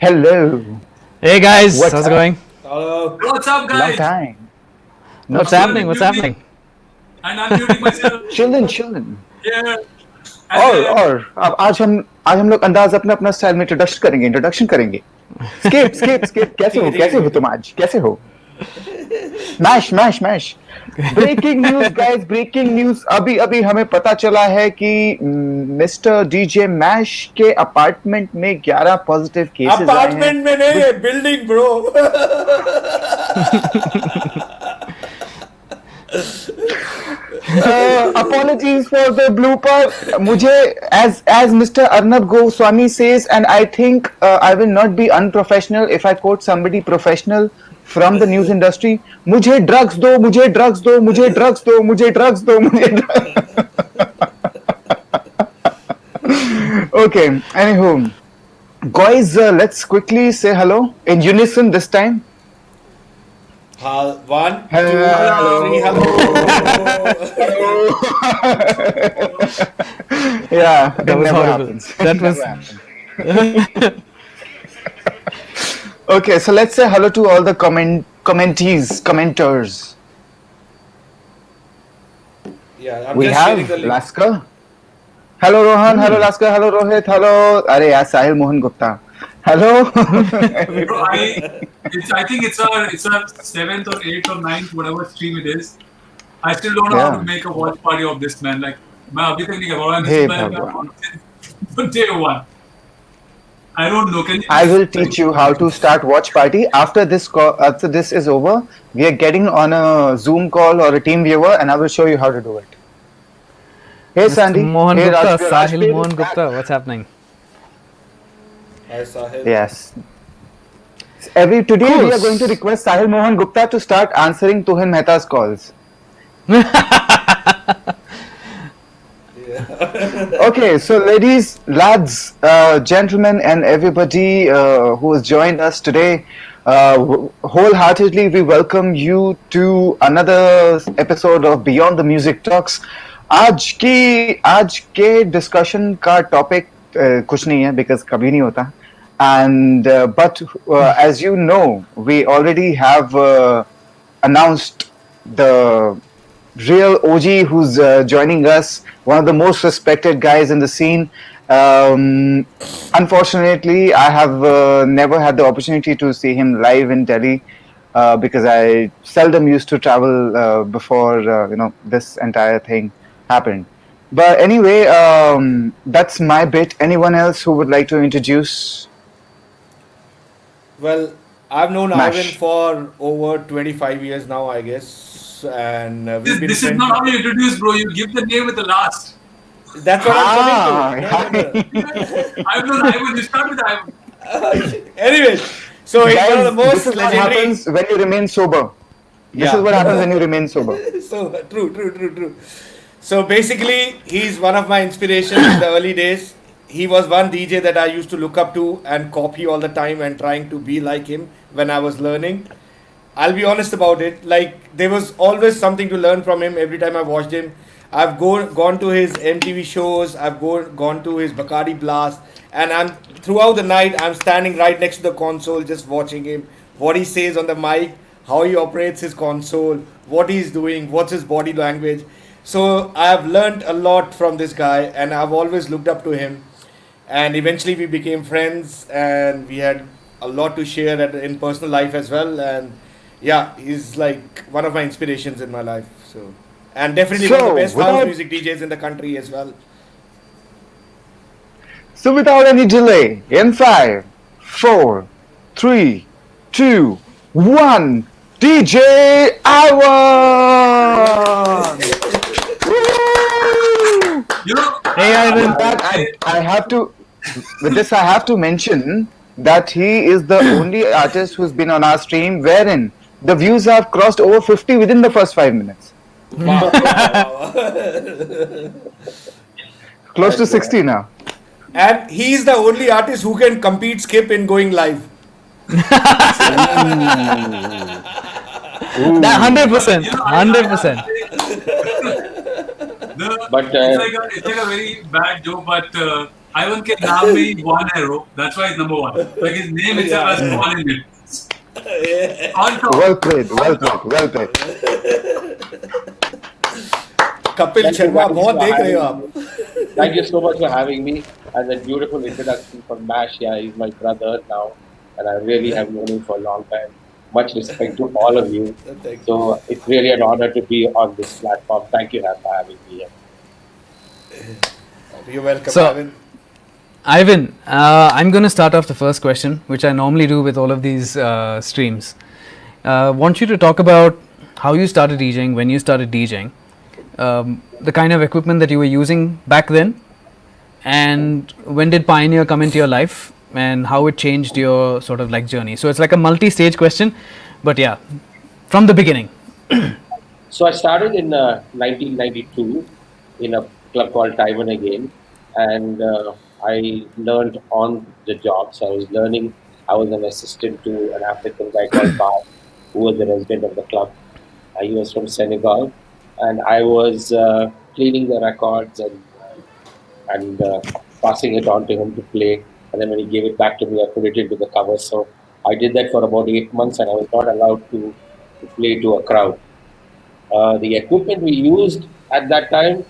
Hello. Hey guys, What's how's it up? going? Hello. What's up, Long guys? time. What's Not seen happening? you. What's happening? And unmuting myself. Chillin, chillin. Yeah. And और अब आज हम लोग अंदाज अपना अपना style में introduction करेंगे. Skip. कैसे हो तुम आज? कैसे हो? Mash. Breaking news, guys. Breaking news. अभी हमें पता चला है कि मिस्टर डीजे मैश के अपार्टमेंट में 11 पॉजिटिव केसेस आए हैं. अपार्टमेंट में नहीं, building bro. Apologies for the blooper. मुझे as Mr. Arnab Goswami says, and I think I will not be unprofessional if I quote somebody professional from the news industry. मुझे drugs दो. Okay. Anywho, guys, let's quickly say hello in unison this time. 1, 2, Hello. 3, hello. Yeah, That was never horrible. happens. That was- Never happens. Okay, so let's say hello to all the commenters. Yeah, I'm We just have sharing the link. Lasker. Hello Rohan, hello Lasker, hello Rohit, hello. अरे यार साहिल Mohan Gupta. Hello. bro, I think it's our 7th or 8th or 9th, whatever stream it is. I still don't know how to Yeah. make a watch party of this, man. Like, मैं अभी तक नहीं कर पा रहा. Hey, This is Bhagwan. my day one. I don't know. Can you I will teach you how to start watch party after this call. After this is over, we are getting on a Zoom call or a team viewer, and I will show you how to do it. Hey Sandy. Mohan Hey Gupta, Rajbir. Sahil Rajbir Mohan is back. Gupta, what's happening? Hi, Sahil. Yes. Today we Cool. are going to request Sahil Mohan Gupta to start answering Tuhin Mehta's calls. Okay, so ladies, lads, gentlemen, and everybody who has joined us today, wholeheartedly we welcome you to another episode of Beyond the Music Talks. आज के discussion का topic कुछ नहीं है because कभी नहीं होता. And but as you know, we already have announced the real OG who's joining us, one of the most respected guys in the scene. Unfortunately, I have never had the opportunity to see him live in Delhi because I seldom used to travel before this entire thing happened. But anyway, that's my bit. Anyone else who would like to introduce? Well, I've known Mash. Ivan for over 25 years now, I guess. And we've been This is friends. not how you introduce, bro. You give the name with the last. That's what I'm coming to. I've known Ivan. You start with Ivan. Anyway, so he's one of the Guys, most this is what legendary. happens when you remain sober. This Yeah. is what happens when you remain sober. So true. So basically, he's one of my inspirations in the early days. He was one DJ that I used to look up to and copy all the time and trying to be like him when I was learning. I'll be honest about it. Like, there was always something to learn from him every time I watched him. I've gone to his MTV shows. I've gone to his Bacardi Blast, and I'm throughout the night. I'm standing right next to the console, just watching him. What he says on the mic, how he operates his console, what he's doing, what's his body language. So I've learned a lot from this guy, and I've always looked up to him. And eventually we became friends, and we had a lot to share in personal life as well. And yeah, he's like one of my inspirations in my life. So, and definitely one of the best house music DJs in the country as well. So without any delay, in 5, 4, 3, 2, 1, DJ Ivan! Woo! You know, Hey Ivan. I have to, with this I have to mention that he is the only artist who's been on our stream wherein the views have crossed over 50 within the first 5 minutes. Wow. Close to 60 now. And he's the only artist who can compete Skip in going live. That 100%. 100%. It's like a very bad joke, but Ivan ke naam mein hi one arrow. That's why he's number one. Like his name itself Yeah, has yeah. one in it. On top. Well played, On well top. played, well played. Kapil Thank you Sharma guys बहुत for देख रहे हो having आप. me. Thank you so much for having me. And a beautiful introduction from Mash. Yeah, he's my brother now, and I really have known him for a long time. Much respect to all of you. Thank you. So it's really an honor to be on this platform. Thank you for having me here. You're welcome, So, Ivan. Ivan, I'm going to start off the first question, which I normally do with all of these streams. Want you to talk about how you started DJing, when you started DJing, the kind of equipment that you were using back then, and when did Pioneer come into your life, and how it changed your sort of like journey. So it's like a multi-stage question, but yeah, from the beginning. So I started in 1992 in a club called Time and Again, and I learned on the job. So I was learning. I was an assistant to an African guy called Bob, who was the resident of the club. He was from Senegal, and I was cleaning the records and passing it on to him to play. And then when he gave it back to me, I put it into the cover. So I did that for about 8 months, and I was not allowed to play to a crowd. The equipment we used at that time,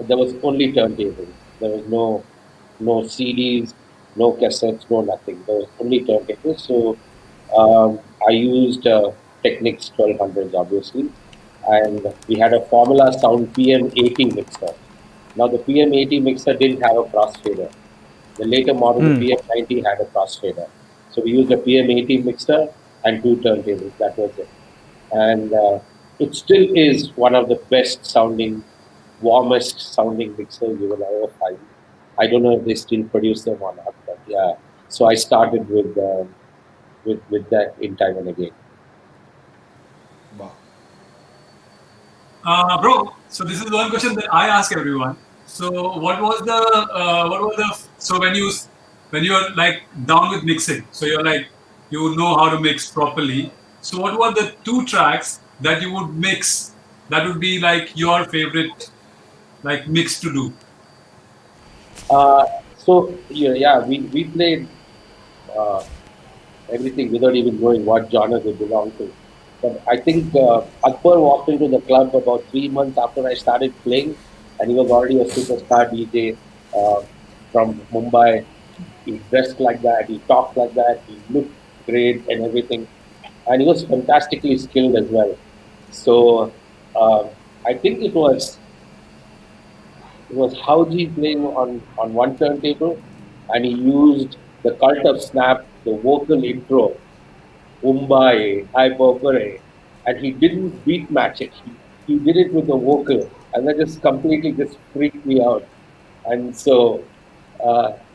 there was only turntables. There was no CDs, no cassettes, no nothing. There was only turntables. So I used Technics 1200s, obviously, and we had a Formula Sound PM80 mixer. Now the PM80 mixer didn't have a crossfader. The later model, the PM90, had a crossfader. So we used a PM80 mixer and two turntables. That was it, and it still is one of the best sounding, warmest sounding mixers you will ever find. I don't know if they still produce them or not, but yeah. So I started with that in Time and Again. Wow. Bro, so this is one question that I ask everyone. So so when you're like down with mixing, so you're like you know how to mix properly. So what were the two tracks that you would mix that would be like your favorite like mix to do? Uh, so yeah, we played uh, everything without even knowing what genre they belong to. But I think Akbar walked into the club about 3 months after I started playing, and he was already a superstar DJ from Mumbai. He dressed like that, he talked like that, he looked great and everything, and he was fantastically skilled as well. So I think it was Howji playing on one turntable, and he used the Cult of Snap, the vocal intro, Mumbai, Hyperpore, and he didn't beat match it. He did it with the vocal, and that just completely just freaked me out. And so,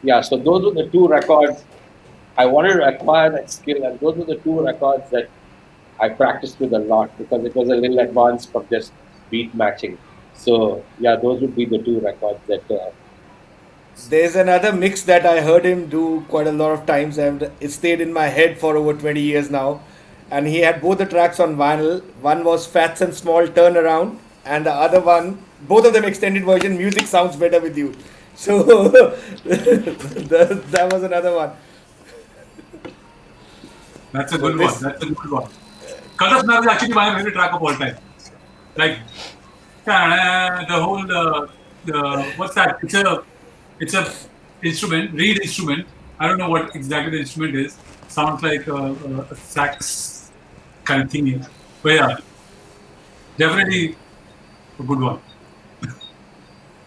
yeah, so those were the two records. I wanted to acquire that skill, and those were the two records that I practiced with a lot because it was a little advanced from just beat matching. So, yeah, those would be the two records that. There's another mix that I heard him do quite a lot of times, and it stayed in my head for over 20 years now. And he had both the tracks on vinyl. One was Fats and Small Turnaround, and the other one, both of them extended version, Music Sounds Better With You. So that was another one. That's a So good one. this, That's a good one. Cut of Snap is actually my favorite track of all time. Like the whole what's that? It's a instrument, reed instrument. I don't know what exactly the instrument is. Sounds like a sax kind of thingy. But yeah, definitely a good one.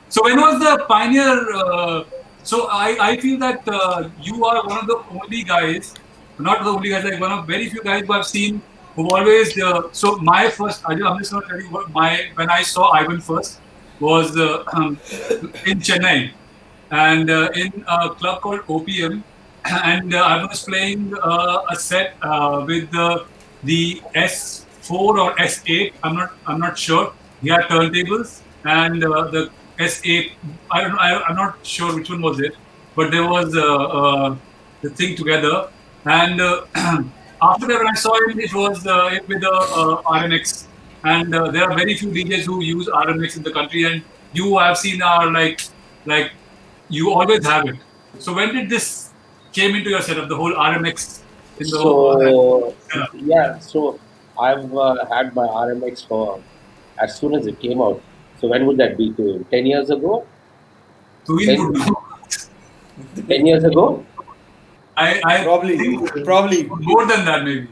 So when was the Pioneer? So I feel that you are one of the only guys, not the only guys, like one of very few guys who I've seen who always. So my first, I'm just going to tell you what my when I saw Ivan first was in Chennai and in a club called OPM, and I was playing a set with the S4 or S8. I'm not sure. He had turntables and the S8. I don't know. I'm not sure which one was it, but there was the thing together. And after that, when I saw him, it was it with the RMX. And there are very few DJs who use RMX in the country, and you have seen are like you always have it. So when did this came into your setup? The whole RMX in the So setup. yeah, so I've had my RMX for as soon as it came out. So when would that be? To 10 years ago? Tuhin Ten, would know. 10 years ago? I Probably, think probably. more than that maybe.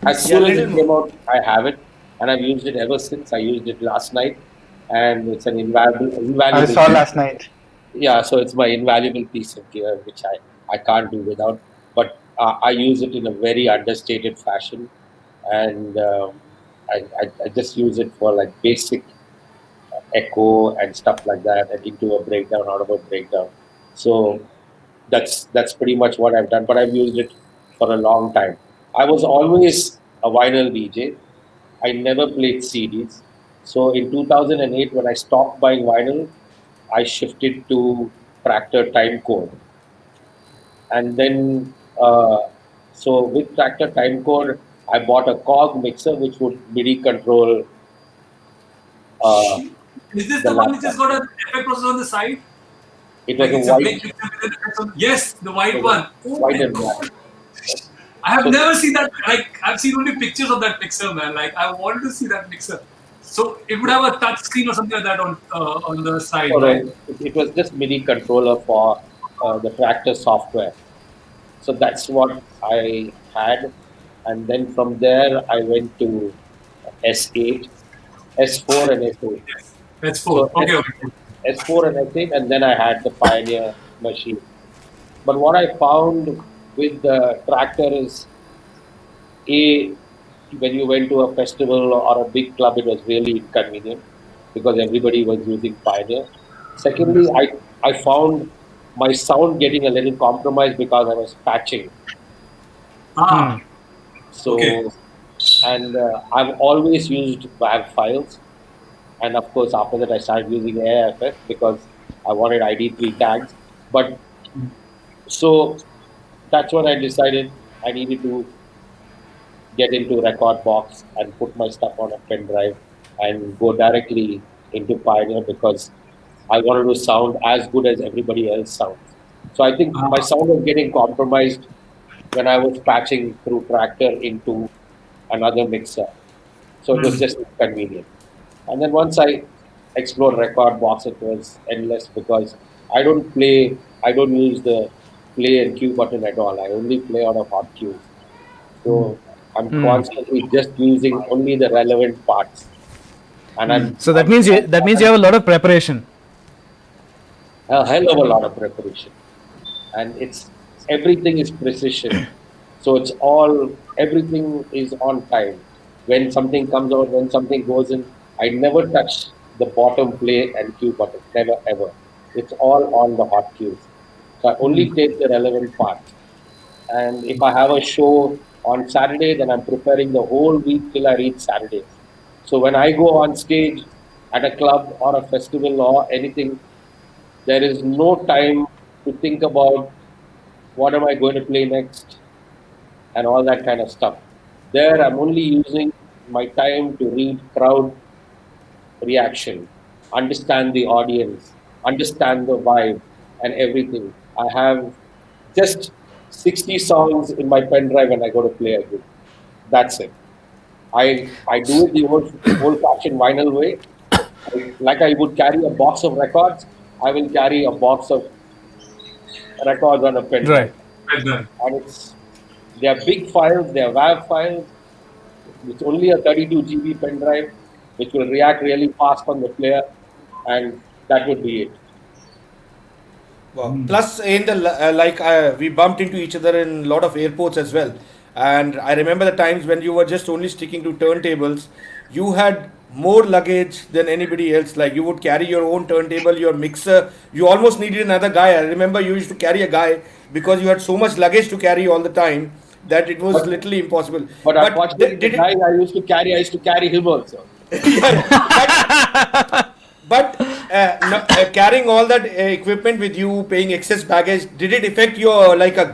As Yeah, soon as little it more. came out, I have it, and I've used it ever since. I used it last night, and it's an I invaluable saw piece. last night. Yeah, so it's my invaluable piece of gear which I can't do without. But I use it in a very understated fashion, and I just use it for like basic echo and stuff like that, and into a breakdown, out of a breakdown. So that's pretty much what I've done. But I've used it for a long time. I was always a vinyl DJ. I never played CDs. So in 2008, when I stopped buying vinyl, I shifted to Tractor Time Code. And then, so with Tractor Time Code, I bought a cog mixer which would MIDI control uh, Is this the the one which has laptop. got an effect processor on the side? It was Like a it's a white, big picture with an effect on. Yes, the it white was a one. Oh white my and black. god! I have So, never seen that. Like I've seen only pictures of that mixer, man. Like I wanted to see that mixer. So it would have a touch screen or something like that on the side, so right? it was just MIDI controller for the Tractor software. So that's what I had. And then from there, I went to S8, S4, and S8. Yes, that's four. So Okay, okay. S4 and S8, and then I had the Pioneer machine. But what I found with the tractor is, A, when you went to a festival or a big club, it was really inconvenient because everybody was using Pioneer. Secondly, I found my sound getting a little compromised because I was patching. Ah, okay. So, and I've always used WAV files. And of course, after that, I started using AIFF because I wanted ID3 tags. But so that's when I decided I needed to get into record box and put my stuff on a pen drive and go directly into Pioneer because I wanted to sound as good as everybody else sounds. So I think my Ah, sound was getting compromised when I was patching through Tractor into another mixer. So it was hmm. just inconvenient. And then once I explored record box, it was endless because I don't use the play and cue button at all. I only play out of hot cues. So I'm Hmm. constantly just using only the relevant parts. And So that means you have a lot of preparation. a hell of a lot of preparation. And it's everything is precision. So it's all everything is on time. When something comes out, when something goes in, I never touch the bottom play and cue button. Never ever. It's all on the hot cues. So I only take the relevant parts. And if I have a show on Saturday, then I'm preparing the whole week till I reach Saturdays. So when I go on stage at a club or a festival or anything, there is no time to think about what am I going to play next and all that kind of stuff. There, I'm only using my time to read crowd reaction, understand the audience, understand the vibe, and everything. I have just 60 songs in my pen drive when I go to play a gig. That's it. I do it the old fashioned vinyl way. Like I would carry a box of records, I will carry a box of records on a pen Right. drive. Well done. And they are big files, they are WAV files. It's only a 32 GB pen drive, which will react really fast on the player, and that would be it. Wow. Plus, in the we bumped into each other in a lot of airports as well. And I remember the times when you were just only sticking to turntables. You had more luggage than anybody else. Like you would carry your own turntable, your mixer. You almost needed another guy. I remember you used to carry a guy because you had so much luggage to carry all the time that it was But literally impossible. but But unfortunately, the did it? guy I used to carry him also. Yeah, but no, carrying all that equipment with you, paying excess baggage, did it affect your like a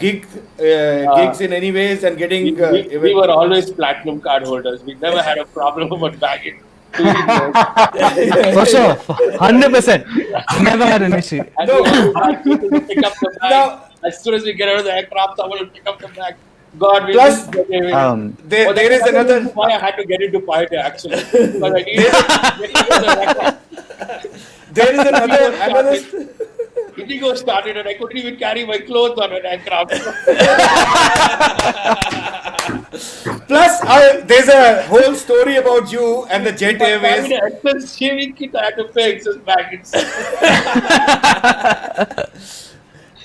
Uh, gigs in any ways and we, getting we, we were always platinum card holders. We never had a problem about baggage. Tuhin knows. For sure, 100%. Never had an issue. And No. we always had people to pick up the bag. Now- As soon as we get out of the aircraft, someone will pick up the bag. God, we Plus, just get away. there That's is another. reason why I had to get into pioneer actually. Because I needed to get into the record. There is another. Indigo started and I couldn't even carry my clothes on an aircraft. Plus, there's a whole story about you and the Jet Airways. Excess shaving kit, I had to pay excess baggage.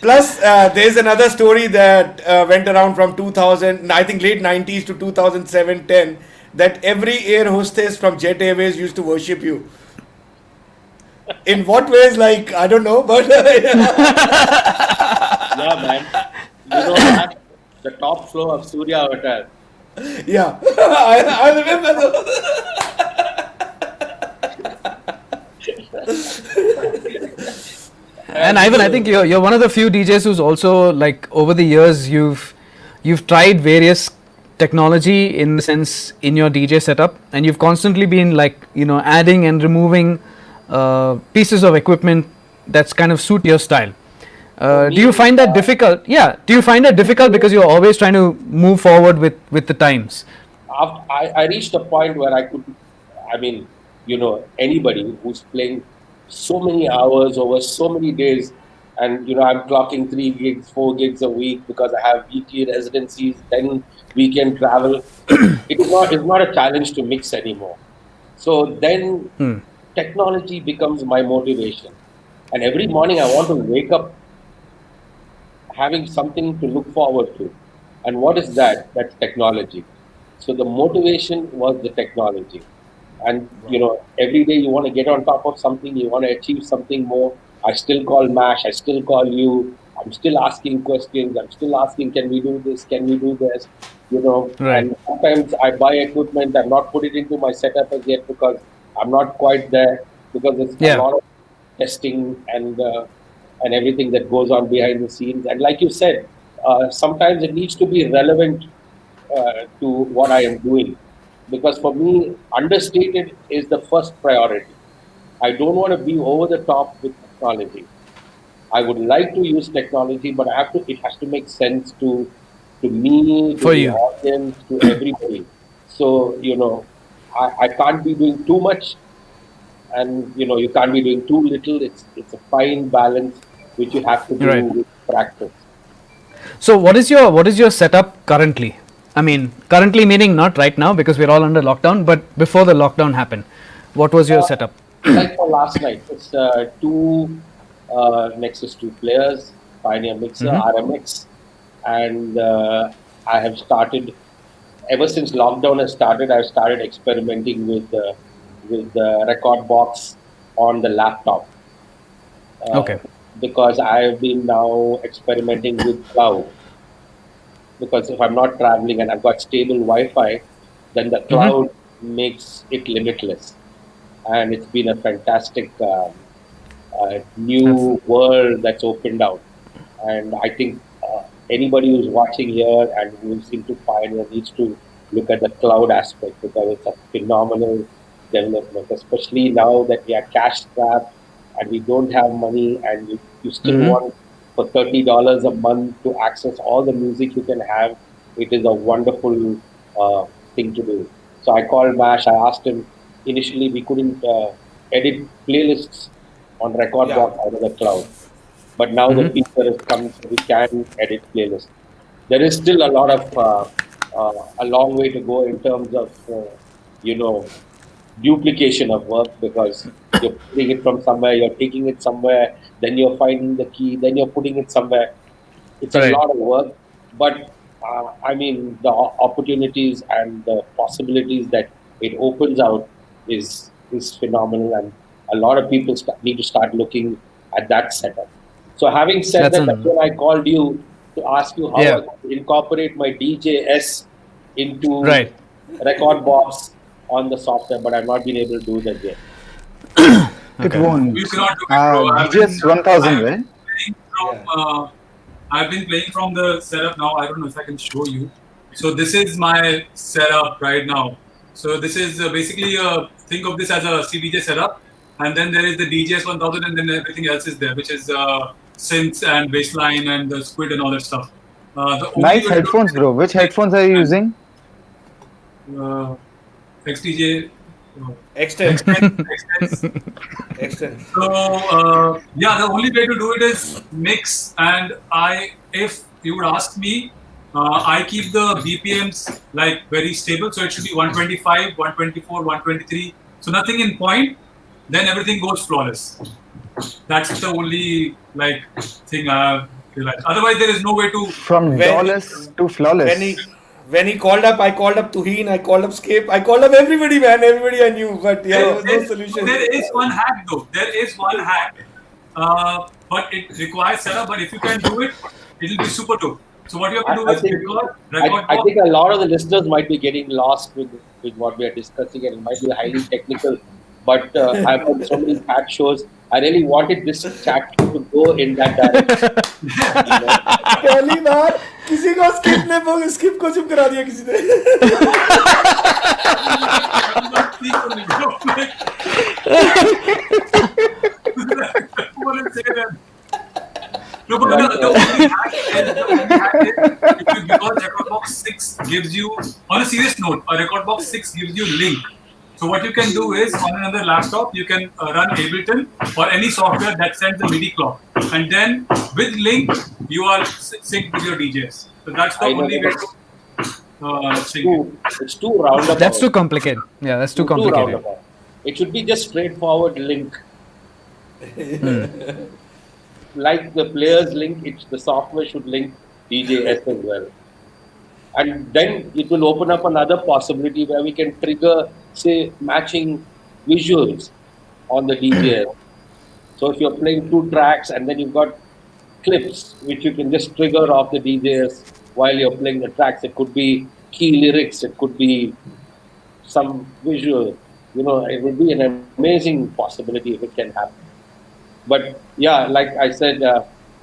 Plus, there's another story that went around from 2000, I think late 90s to 2007-10, that every air hostess from Jet Airways used to worship you. In what ways? Like, I don't know, but Yeah, man. You know that? The top floor of Surya Hotel. yeah, I remember those. And Ivan, I think you're one of the few DJs who's also, like, over the years you've tried various technology in the sense in your DJ setup, and you've constantly been, like, adding and removing pieces of equipment that's kind of suit your style. Do you find that difficult? Yeah. Do you find that difficult because you're always trying to move forward with the times? I reached a point where I could, I mean, anybody who's playing so many hours over so many days, and I'm clocking 3 gigs, 4 gigs a week because I have weekly residencies, then weekend travel. It's not a challenge to mix anymore. So then technology becomes my motivation, and every morning I want to wake up having something to look forward to. And what is that? That's technology. So the motivation was the technology. And every day you want to get on top of something, you want to achieve something more. I still call Mash, I still call you, I'm still asking questions, I'm still asking, can we do this, can we do this? Right. And sometimes I buy equipment, I've not put it into my setup as yet because I'm not quite there, because it's a lot of testing and everything that goes on behind the scenes. And like you said, sometimes it needs to be relevant to what I am doing. Because for me, understated is the first priority. I don't want to be over the top with technology. I would like to use technology, but it has to make sense to me, to the audience, to everybody. So, I can't be doing too much, and you can't be doing too little. It's a fine balance which you have to do with practice. So what is your setup currently? I mean, currently meaning not right now because we're all under lockdown, but before the lockdown happened, what was your setup? Like for last night, it's two Nexus 2 players, Pioneer Mixer, RMX, and I have started, ever since lockdown has started, I've started experimenting with the record box on the laptop. Because I have been now experimenting with cloud. Because if I'm not traveling and I've got stable Wi-Fi, then the cloud makes it limitless. And it's been a fantastic new world that's opened out. And I think anybody who's watching here and who's into Pioneer needs to look at the cloud aspect, because it's a phenomenal development, especially now that we are cash strapped and we don't have money, and you still want for $30 a month to access all the music you can have. It is a wonderful thing to do. So I called Mash. I asked him. Initially, we couldn't edit playlists on record box out of the cloud, but now the feature has come, so we can edit playlists. There is still a lot of a long way to go in terms of duplication of work, because you're putting it from somewhere, you're taking it somewhere, then you're finding the key, then you're putting it somewhere. It's a lot of work, but I mean, the opportunities and the possibilities that it opens out is phenomenal, and a lot of people need to start looking at that setup. So having said that's when I called you to ask you how I could incorporate my DJS into record box on the software, but I've not been able to do that yet. It won't. You cannot do it, bro. DJS 1000, right? I've been playing from the setup now. I don't know if I can show you. So this is my setup right now. So this is basically a think of this as a CDJ setup, and then there is the DJS 1000, and then everything else is there, which is synths and bassline and the squid and all that stuff. The only Nice way to headphones, bro. Which headphones are you using? XTJ. Extend. Extends. Extend. So yeah, the only way to do it is mix. And if you would ask me, I keep the BPMs like very stable. So it should be 125, 124, 123. So nothing in point. Then everything goes flawless. That's the only like thing I have realized. Otherwise, there is no way to. From flawless to flawless. When he called up, I called up Tuhin, I called up Skip, I called up everybody, man. Everybody I knew, but yeah, there was no solution. There is one hack though. There is one hack, but it requires setup. But if you can do it, it'll be super dope. So what you have to do is record. I think a lot of the listeners might be getting lost with what we are discussing, and it might be highly technical. But I've had so many chat shows. I really wanted this chat to go in that direction. पहली बार किसी को skip को चुप करा दिया किसी ने. No, but the only hack is because Record Box 6 gives you, on a serious note, a Record Box 6 gives you link. So what you can do is on another laptop you can run Ableton or any software that sends the MIDI clock, and then with link you are synced with your DJs. So that's the only way to sync. It's too roundabout. That's too complicated. Yeah, that's too complicated. It should be just straightforward link. Like the players link, the software should link DJs as well. And then it will open up another possibility where we can trigger, say, matching visuals on the DJs. So if you're playing 2 tracks and then you've got clips which you can just trigger off the DJs while you're playing the tracks. It could be key lyrics, it could be some visual. It would be an amazing possibility if it can happen. But yeah, like I said,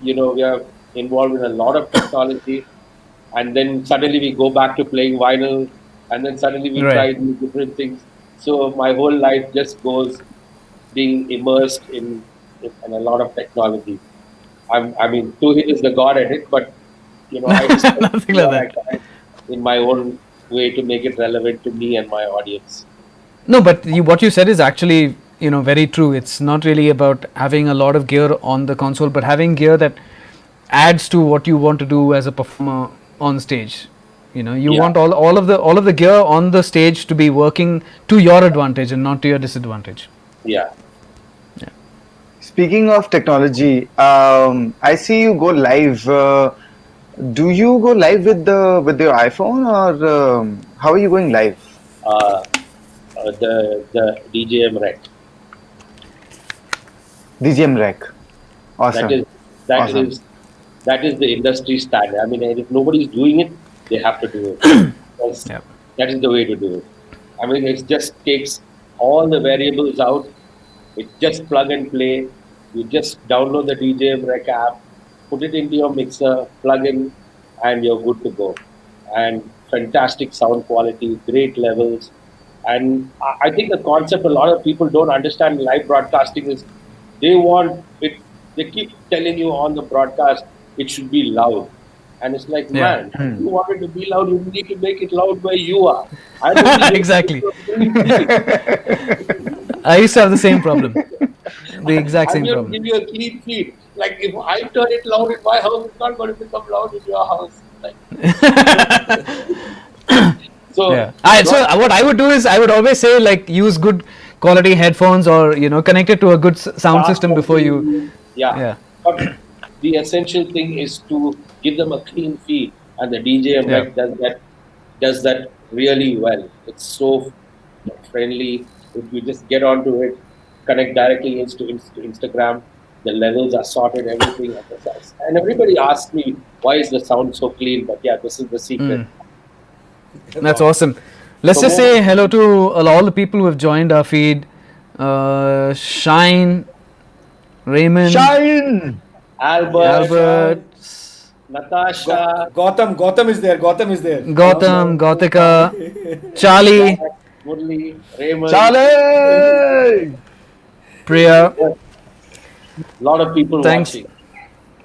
we are involved in a lot of technology. And then suddenly we go back to playing vinyl, and then suddenly we try these different things. So my whole life just goes being immersed in a lot of technology. I mean, Tuhin is the god at it, but I just nothing like that in my own way to make it relevant to me and my audience. No, but what you said is actually very true. It's not really about having a lot of gear on the console, but having gear that adds to what you want to do as a performer on stage. You want all of the gear on the stage to be working to your advantage and not to your disadvantage. Yeah. Speaking of technology, I see you go live. Do you go live with your iPhone, or how are you going live? The DJM Rec. DJM Rec. Awesome. That is the industry standard. I mean, if nobody's doing it, they have to do it. That is the way to do it. I mean, it just takes all the variables out. It's just plug and play. You just download the DJM Rec app, put it into your mixer, plug in, and you're good to go. And fantastic sound quality, great levels. And I think the concept a lot of people don't understand in live broadcasting is they want it. They keep telling you on the broadcast it should be loud. And it's like, man, if you want it to be loud, you need to make it loud where you are. I don't exactly. I used to have the same problem. The exact same problem. Give you a clean feed. Like if I turn it loud in my house, it's not going to become loud in your house. Like, so what I would do is I would always say like use good quality headphones or connect it to a good sound system before you. Yeah. But the essential thing is to give them a clean feed, and the DJM Rec does that really well. It's so friendly. If you just get onto it, connect directly into Instagram, the levels are sorted, everything. And everybody asks me, why is the sound so clean? But yeah, this is the secret. That's awesome. Let's just say hello to all the people who have joined our feed. Shine, Raymond, Albert, Natasha, Gautam is there. Gautam, Gautika, Charlie, Murli, Raymond, Charlie! Priya, a lot of people thanks. watching.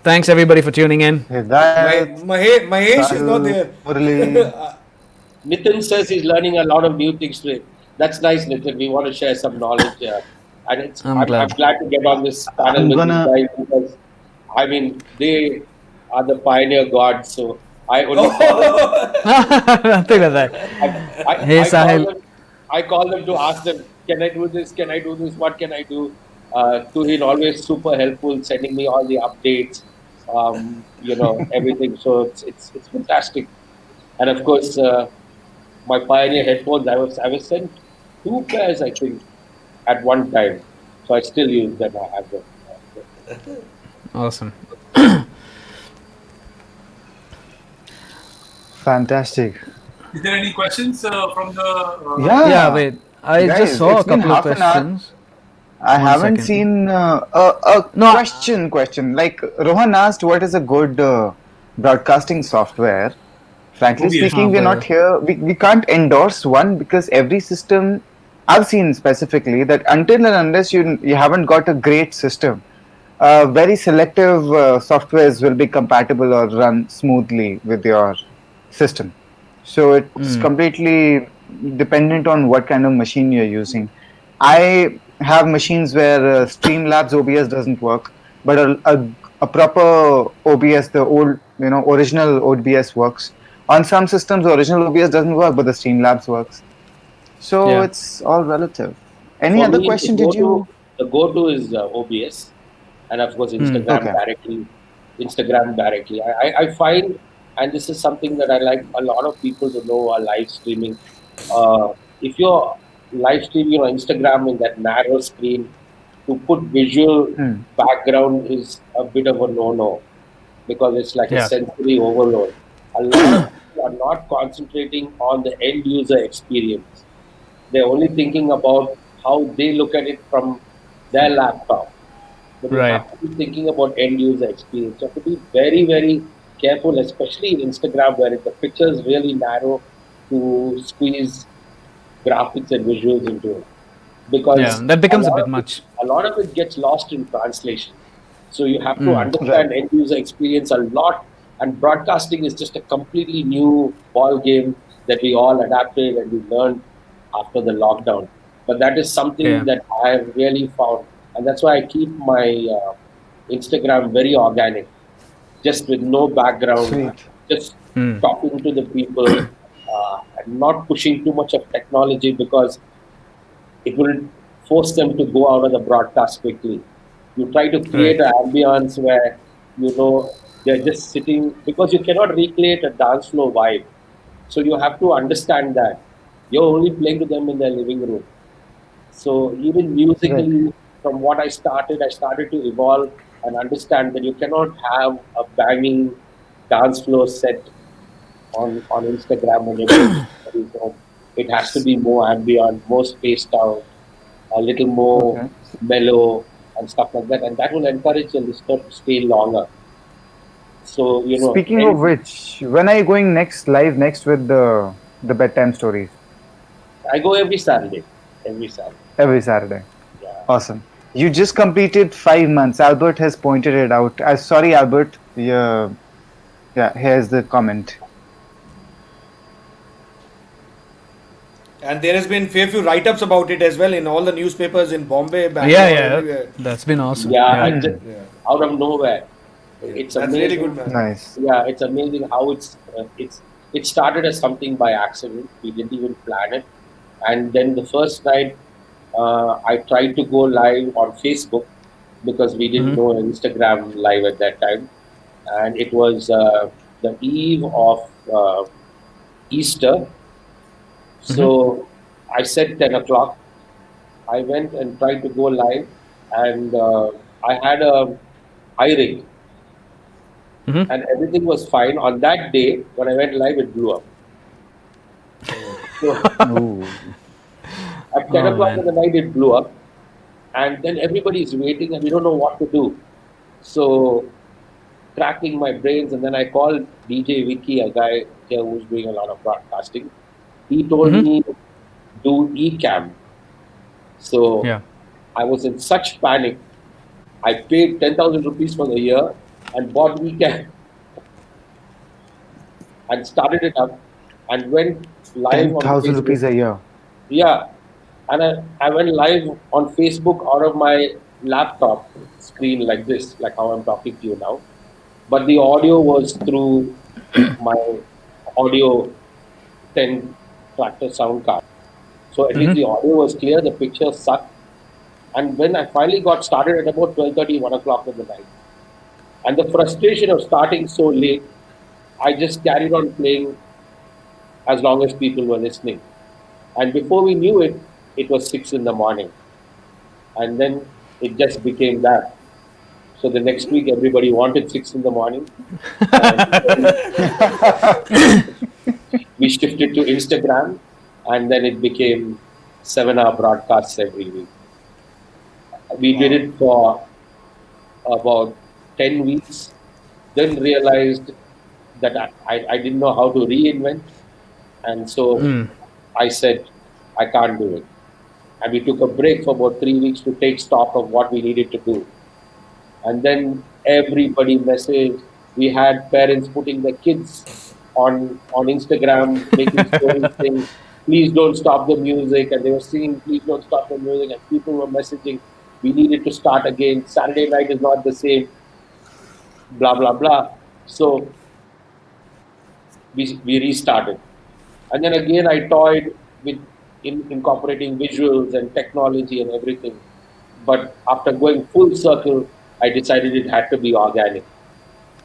Thanks everybody for tuning in. Hidayat, Mahesh is not Sahil, there. Murali. Nitin says he's learning a lot of new things today. That's nice, Nitin. We want to share some knowledge. And I'm I'm glad. glad to get on this panel I'm with these gonna guys because, I mean, they are the pioneer gods. So I only call them, Nothing like that. Hey I call Sahil. them, I call them to ask them, can I do this? Can I do this? What can I do? Tuhin always super helpful, sending me all the updates, everything. So it's fantastic. And of course, my Pioneer headphones, I was sent two pairs, I think, at one time. So I still use them. I have them. Awesome. fantastic. Is there any questions from the? Yeah, Yeah, wait. I just guys, saw it's a been couple of half an hour. questions. I One haven't second. seen a No, question. Like Rohan asked, what is a good broadcasting software? Frankly OBS. speaking, we're not but here. We can't endorse one because every system I've seen specifically that until and unless you haven't got a great system, very selective softwares will be compatible or run smoothly with your system. So it's completely dependent on what kind of machine you're using. I have machines where Streamlabs OBS doesn't work, but a proper OBS, the old original OBS works. On some systems, the original OBS doesn't work, but the Streamlabs works. So yeah. it's all relative. Any For other me, question? Did you? the go-to is OBS, and of course Instagram Okay. directly. Instagram directly. I find, and this is something that I like a lot of people to know are live streaming. If you're live streaming on Instagram in that narrow screen, to put visual Hmm. background is a bit of a no-no because it's like a Yeah. sensory overload. A lot of people are not concentrating on the end user experience. They're only thinking about how they look at it from their laptop. But you Right. have to be thinking about end user experience. You have to be very, very careful, especially in Instagram where the picture is really narrow to squeeze graphics and visuals into it. Yeah. Because That becomes a bit much. a lot of it gets lost in translation. So you have to Right. understand end user experience a lot. And broadcasting is just a completely new ball game that we all adapted and we learned after the lockdown. But that is something Yeah. that I have really found, and that's why I keep my Instagram very organic, just with no background, Sweet. just talking to the people, and not pushing too much of technology because it will force them to go out of the broadcast quickly. You try to Right. create an ambience where they're just sitting because you cannot recreate a dance floor vibe. So you have to understand that you're only playing to them in their living room. So even Right. musically, from what I started to evolve and understand that you cannot have a banging dance floor set on Instagram when you're going to somebody's home. It has to be more ambient, more spaced out, a little more Okay. mellow and stuff like that, and that will encourage the listener to stay longer. So Speaking of anything, which, when are you going next live next with the bedtime stories? I go every Saturday, every Saturday. Every Saturday. Yeah. Awesome. You just completed 5 months. Albert has pointed it out. Sorry, Albert. Yeah. Here's the comment. And there has been fair few write-ups about it as well in all the newspapers in Bombay, Yeah. Bangalore, Yeah. everywhere. That's been awesome. Yeah, Yeah. I just Yeah, out of nowhere, yeah. it's That's really amazing. good, man. Nice. Yeah, it's amazing how it started as something by accident. We didn't even plan it, and then the first night I tried to go live on Facebook because we didn't know Instagram live at that time, and it was the eve of Easter. So I said 10 o'clock. I went and tried to go live, and I had a high rig, and everything was fine. On that day, when I went live, it blew up. So Ooh. at 10 Oh o'clock in man. the night, it blew up, and then everybody is waiting, and we don't know what to do. So cracking my brains, and then I called DJ Vicky, a guy here who's doing a lot of broadcasting. He told me do eCam. So Yeah. I was in such panic. I paid 10,000 rupees for the year and bought eCam and started it up and went live on 10,000 Facebook. rupees a year. Yeah, and I went live on Facebook out of my laptop screen like this, like how I'm talking to you now. But the audio was through my audio 10 tractor sound card. So at least Mm-hmm. the audio was clear, the picture sucked. And when I finally got started at about 12:30, 1 o'clock in the night, and the frustration of starting so late, I just carried on playing as long as people were listening. And before we knew it, it was 6 in the morning. And then it just became that. So the next week, everybody wanted 6 in the morning. And we shifted to Instagram, and then it became 7 hour broadcasts every week. We did Wow. it for about 10 weeks, then realized that I didn't know how to reinvent. And so I said, I can't do it. And we took a break for about 3 weeks to take stock of what we needed to do. And then everybody messaged. We had parents putting their kids on Instagram, making stories saying, please don't stop the music. And they were singing, please don't stop the music. And people were messaging, we needed to start again. Saturday night is not the same, blah, blah, blah. So we restarted. And then again, I toyed with incorporating visuals and technology and everything. But after going full circle, I decided it had to be organic.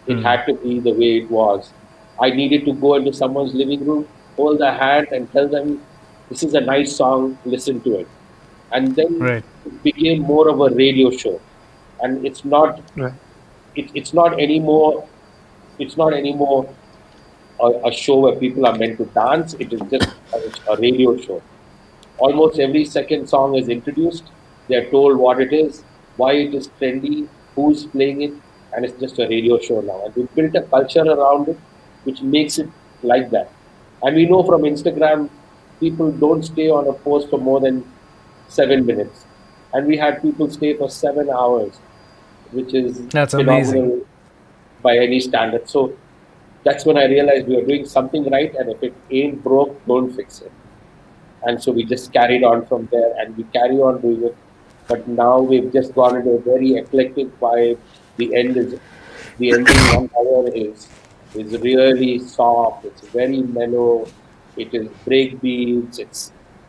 It had to be the way it was. I needed to go into someone's living room, hold their hand, and tell them, this is a nice song, listen to it. And then Right. it became more of a radio show. And Right. it's not anymore, it's not anymore a show where people are meant to dance. It is just a radio show. Almost every second song is introduced. They're told what it is, why it is trendy, who's playing it, and it's just a radio show now. And we've built a culture around it, which makes it like that. And we know from Instagram, people don't stay on a post for more than 7 minutes. And we had people stay for 7 hours, which is That's amazing. phenomenal by any standard. So that's when I realized we were doing something right, and if it ain't broke, don't fix it. And so we just carried on from there, and we carry on doing it. But now we've just gone into a very eclectic vibe. The end is the ending 1 hour is really soft. It's very mellow. It is break beats.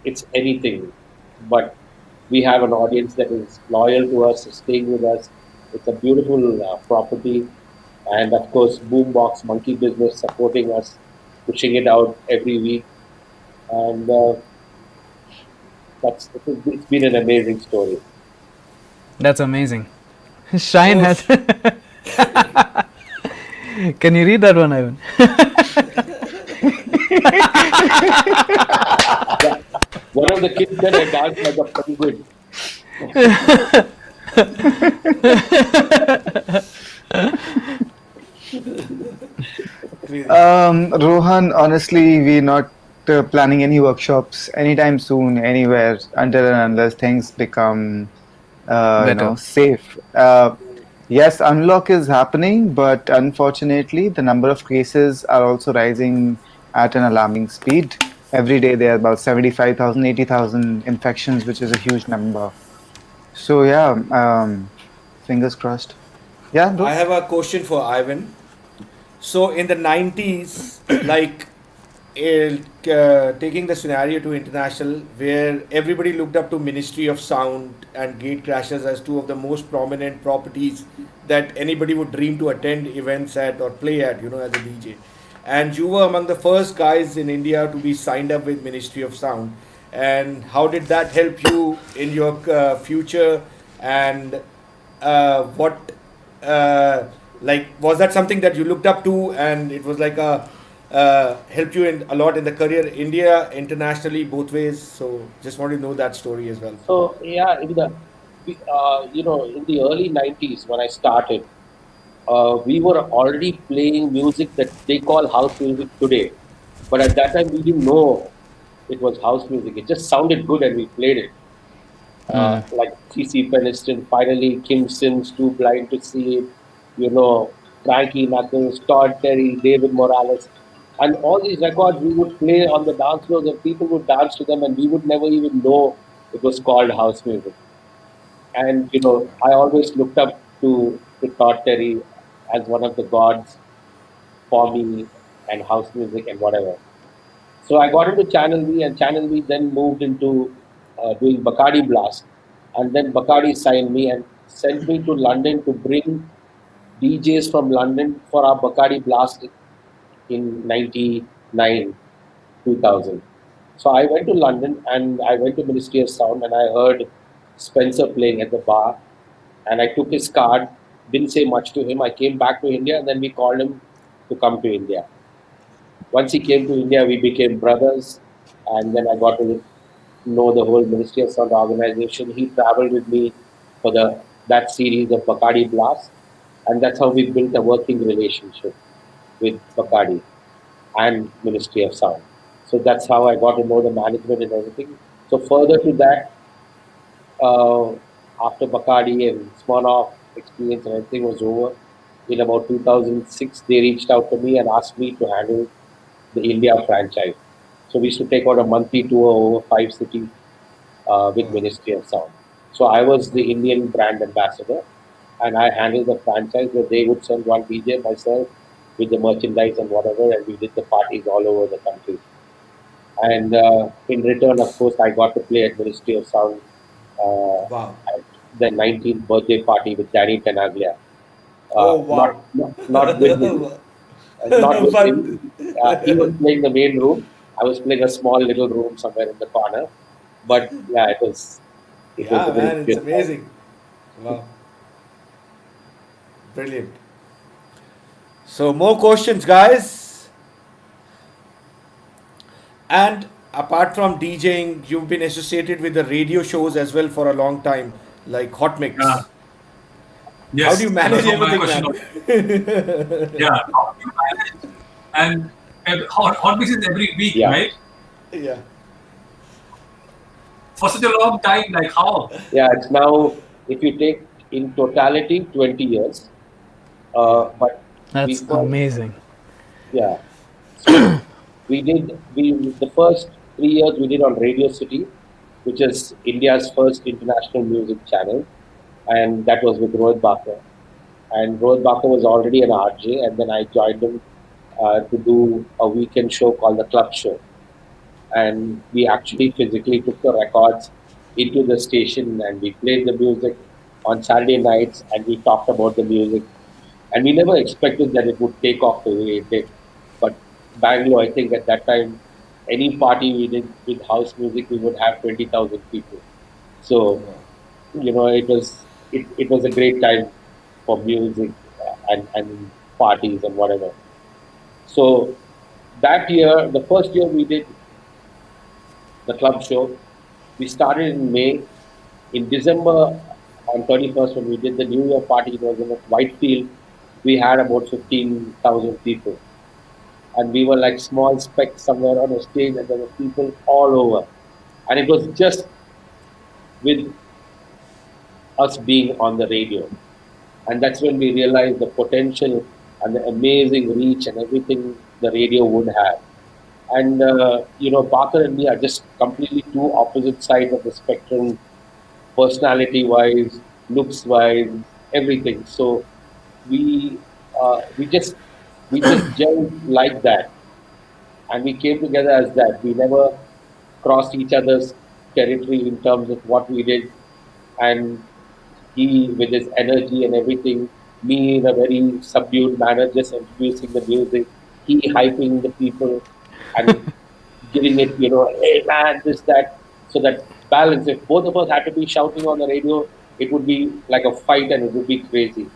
It's anything. But we have an audience that is loyal to us, is staying with us. It's a beautiful property, and of course, Boombox Monkey Business supporting us, pushing it out every week, and it's been an amazing story. That's amazing. Shine So, has. Can you read that one, Ivan? Yeah. One of the kids said I danced like a penguin. crazy. Rohan, honestly, we're not planning any workshops anytime soon, anywhere, until and unless things become, Better. safe. Yes, unlock is happening, but unfortunately, the number of cases are also rising at an alarming speed. Every day, there are about 75,000, 80,000 infections, which is a huge number. So, yeah, fingers crossed. Yeah, I bro? have a question for Ivan. So in the 90s, like taking the scenario to international, where everybody looked up to Ministry of Sound and Gate Crashers as two of the most prominent properties that anybody would dream to attend events at or play at, as a DJ. And you were among the first guys in India to be signed up with Ministry of Sound. And how did that help you in your future? And what like was that something that you looked up to, and it was like a helped you in a lot in the career, India, internationally, both ways? So just want to know that story as well. So yeah, in the early '90s when I started, we were already playing music that they call house music today, but at that time we didn't know it was house music. It just sounded good and we played it. Like CC Peniston, finally Kim Sims, Too Blind to See It, you know, Frankie Knuckles, Todd Terry, David Morales. And all these records we would play on the dance floors and people would dance to them and we would never even know it was called house music. And, I always looked up to Todd Terry as one of the gods for me and house music and whatever. So I got into Channel V, and Channel V then moved into doing Bacardi Blast. And then Bacardi signed me and sent me to London to bring DJs from London for our Bacardi Blast in 99, 2000. So I went to London and I went to Ministry of Sound and I heard Spencer playing at the bar. And I took his card, didn't say much to him. I came back to India and then we called him to come to India. Once he came to India, we became brothers, and then I got to know the whole Ministry of Sound organization. He traveled with me for that series of Bacardi Blast, and that's how we built a working relationship with Bacardi and Ministry of Sound. So that's how I got to know the management and everything. So further to that, uh, after Bacardi and Smirnoff experience and everything was over, in about 2006, they reached out to me and asked me to handle the India franchise. So we used to take out a monthly tour over 5 cities with Ministry of Sound. So I was the Indian brand ambassador, and I handled the franchise where they would send one DJ, myself, with the merchandise and whatever, and we did the parties all over the country. And in return, of course, I got to play at Ministry of Sound Wow. at the 19th birthday party with Danny Tenaglia. Oh, Not, wow. not with him, not with But him. He was playing the main room. I was playing a small little room somewhere in the corner. But yeah, it was yeah, a very man, it's good time. amazing. Wow. Brilliant. So, more questions, guys. And apart from DJing, you've been associated with the radio shows as well for a long time, like Hot Yeah. Mix. How do you Yes. manage So my everything, question man? was, yeah, how do you manage? And hot mix is every week, Yeah, right? Yeah. For such a long time, like how? yeah. It's now, if you take in totality, 20 years. Yeah. But we That's first, amazing. yeah. So we the first 3 years we did on Radio City, which is India's first international music channel, and that was with Rohit Bakar. And Rohit Bakar was already an RJ, and then I joined him to do a weekend show called the Club Show. And we actually physically took the records into the station and we played the music on Saturday nights and we talked about the music. And we never expected that it would take off the way it did. But Bangalore, I think at that time, any party we did with house music, we would have 20,000 people. So, it was a great time for music and parties and whatever. So that year, the first year we did the club show, we started in May. In December, on 31st, when we did the New Year party, it was in Whitefield. We had about 15,000 people. And we were like small specks somewhere on a stage, and there were people all over. And it was just with us being on the radio. And that's when we realized the potential and the amazing reach and everything the radio would have. And, Barker and me are just completely two opposite sides of the spectrum, personality wise, looks wise, everything. So we uh, we just we just gelled like that, and we came together as that. We never crossed each other's territory in terms of what we did, and he with his energy and everything, me in a very subdued manner, just introducing the music, he hyping the people and giving it, hey man, this, that, so that balance. If both of us had to be shouting on the radio, it would be like a fight and it would be crazy.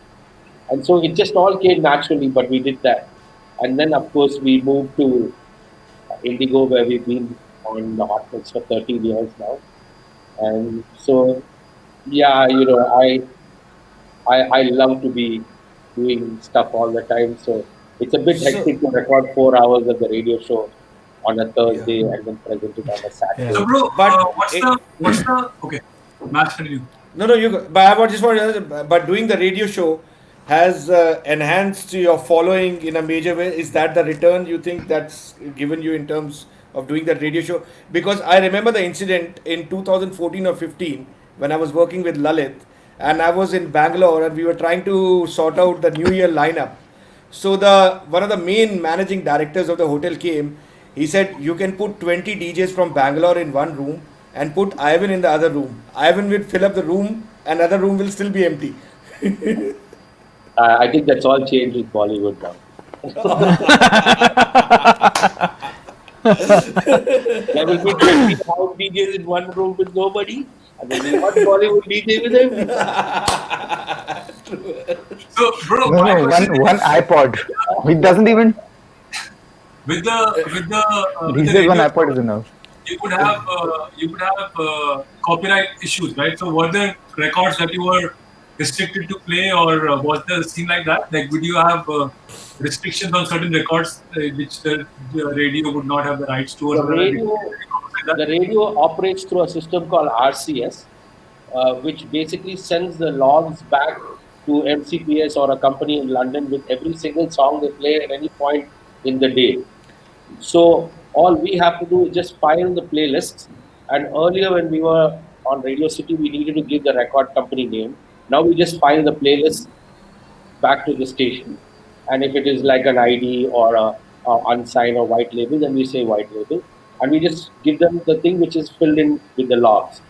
And so it just all came naturally, but we did that. And then, of course, we moved to Indigo, where we've been on the Hot Mix for 13 years now. And so, yeah, I love to be doing stuff all the time. So it's a bit So, hectic to record 4 hours of the radio show on a Yeah. Thursday and then present it on a Yeah. So, Saturday. bro, But what's the okay? Match continue. no, no, you. But I just want to. But doing the radio show has enhanced your following in a major way. Is that the return you think that's given you in terms of doing that radio show? Because I remember the incident in 2014 or 15 when I was working with Lalit, and I was in Bangalore, and we were trying to sort out the New Year lineup. So the one of the main managing directors of the hotel came. He said you can put 20 DJs from Bangalore in one room and put Ivan in the other room. Ivan will fill up the room, and other room will still be empty. I think that's all changed with Bollywood now. There will be 20 house DJs in one room with nobody, and there will be one Bollywood DJ with everybody. So, bro, No, my no, question one is iPod. It doesn't even. with He the says one radio iPod is show, enough. you would have copyright issues, right? So, were there records that you were restricted to play, or was there a scene like that? Like, would you have restrictions on certain records which the radio would not have the rights to, or The something like radio, that? the radio operates through a system called RCS, which basically sends the logs back to MCPS or a company in London with every single song they play at any point in the day. So all we have to do is just file the playlists. And earlier, when we were on Radio City, we needed to give the record company name. Now we just file the playlist back to the station. And if it is like an ID or a unsigned or white label, then we say white label. And we just give them the thing which is filled in with the logs.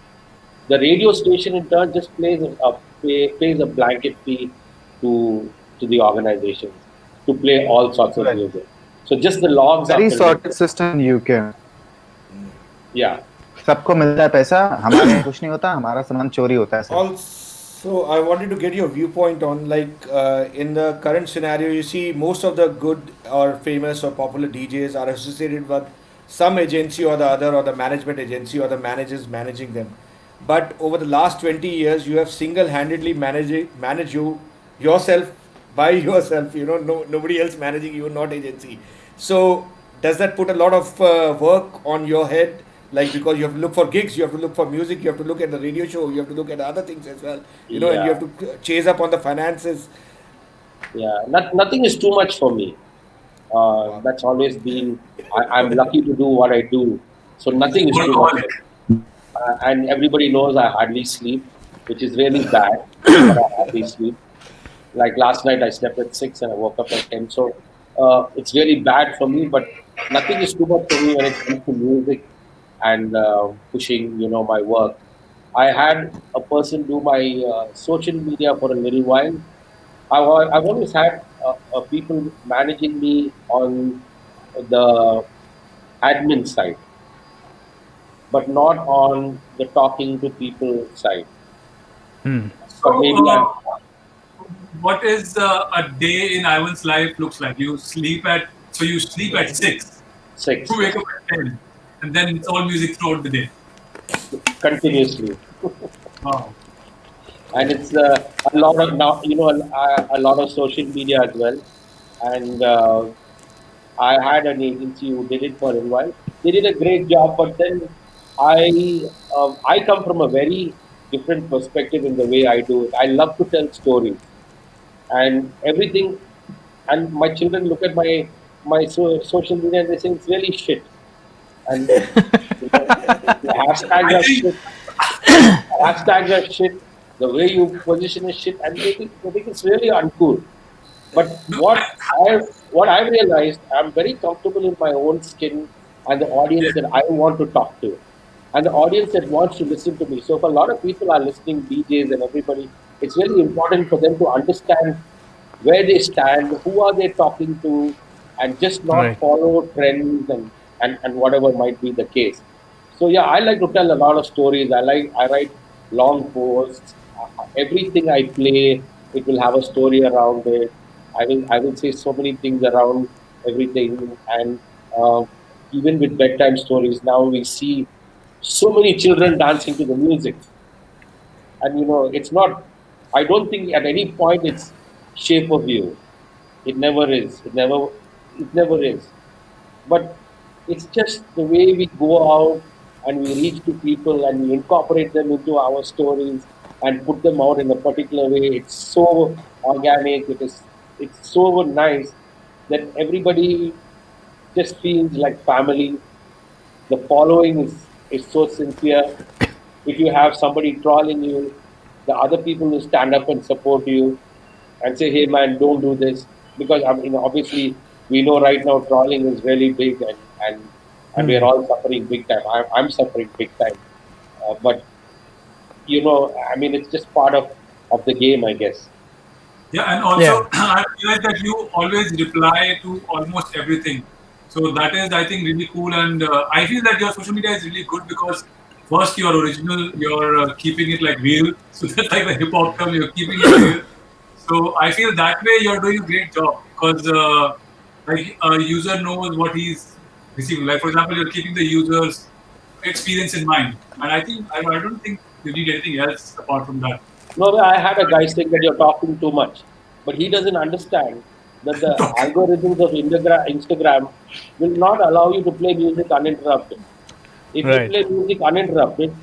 The radio station in turn just pays a blanket fee to the organizations to play all sorts of Right. music. So just the logs are Very filled in. sorted system in UK. Yeah. सबको मिलता है पैसा, हमारे कुछ नहीं होता, हमारा सामान चोरी होता है सिर्फ. Also, I wanted to get your viewpoint on like in the current scenario, you see most of the good or famous or popular DJs are associated with some agency or the other, or the management agency or the managers managing them. But over the last 20 years, you have single-handedly manage you yourself by yourself. You know, nobody else managing you, not agency. So does that put a lot of work on your head? Like, because you have to look for gigs, you have to look for music, you have to look at the radio show, you have to look at other things as well. You know, and you Yeah. have to chase up on the finances. Yeah. Nothing is too much for me. That's always been, I'm lucky to do what I do. So nothing is too much. Workaholic. And everybody knows I hardly sleep, which is really bad. But I hardly sleep. Like last night, I slept at 6 and I woke up at 10. So it's really bad for me, but nothing is too much for me when it comes to music and pushing, my work. I had a person do my social media for a little while. I've always had people managing me on the admin side, but not on the talking to people side. But maybe So, I'm what is a day in Ivan's life looks like? You sleep at 6, six you wake up at 10, and then it's all music throughout the day. continuously. Wow. And it's a lot of now a lot of social media as well. And I had an agency who did it for a while. They did a great job, but then I come from a very different perspective in the way I do it. I love to tell stories and everything. And my children look at my social media and they say it's really shit. And the hashtags I are think shit. Hashtags are shit. The way you position is shit, and they think it's really uncool. But no, what I realized, I'm very comfortable in my own skin and the yeah, audience that I want to talk to, and the audience that wants to listen to me. So if a lot of people are listening, DJs and everybody, it's really important for them to understand where they stand, who are they talking to, and just not Right. follow trends and whatever might be the case. So yeah, I like to tell a lot of stories. I write long posts. Everything I play, it will have a story around it. I will say so many things around everything, and uh, even with bedtime stories, now we see so many children dancing to the music, and it's not. I don't think at any point it's shape of you. It never is. It never is. But It's just the way we go out and we reach to people and we incorporate them into our stories and put them out in a particular way. It's so organic. It's so nice that everybody just feels like family. The following is so sincere. If you have somebody trolling you, the other people will stand up and support you and say, "Hey, man, don't do this," because I mean, obviously, we know right now trolling is really big, and we are all suffering big time. I'm suffering big time, but I mean, it's just part of the game, I guess. Yeah, and also Yeah. I realized that you always reply to almost everything. So that is, I think, really cool. And I feel that your social media is really good because first you're original, you're keeping it like real. So that's like the hip hop term, you're keeping it real. So I feel that way you're doing a great job because like a user knows what he's receiving. Like for example, you're keeping the user's experience in mind. And I don't think you need anything else apart from that. No, I had a guy saying that you're talking too much, but he doesn't understand that the algorithms of Instagram will not allow you to play music uninterrupted. If you Right. play music uninterrupted,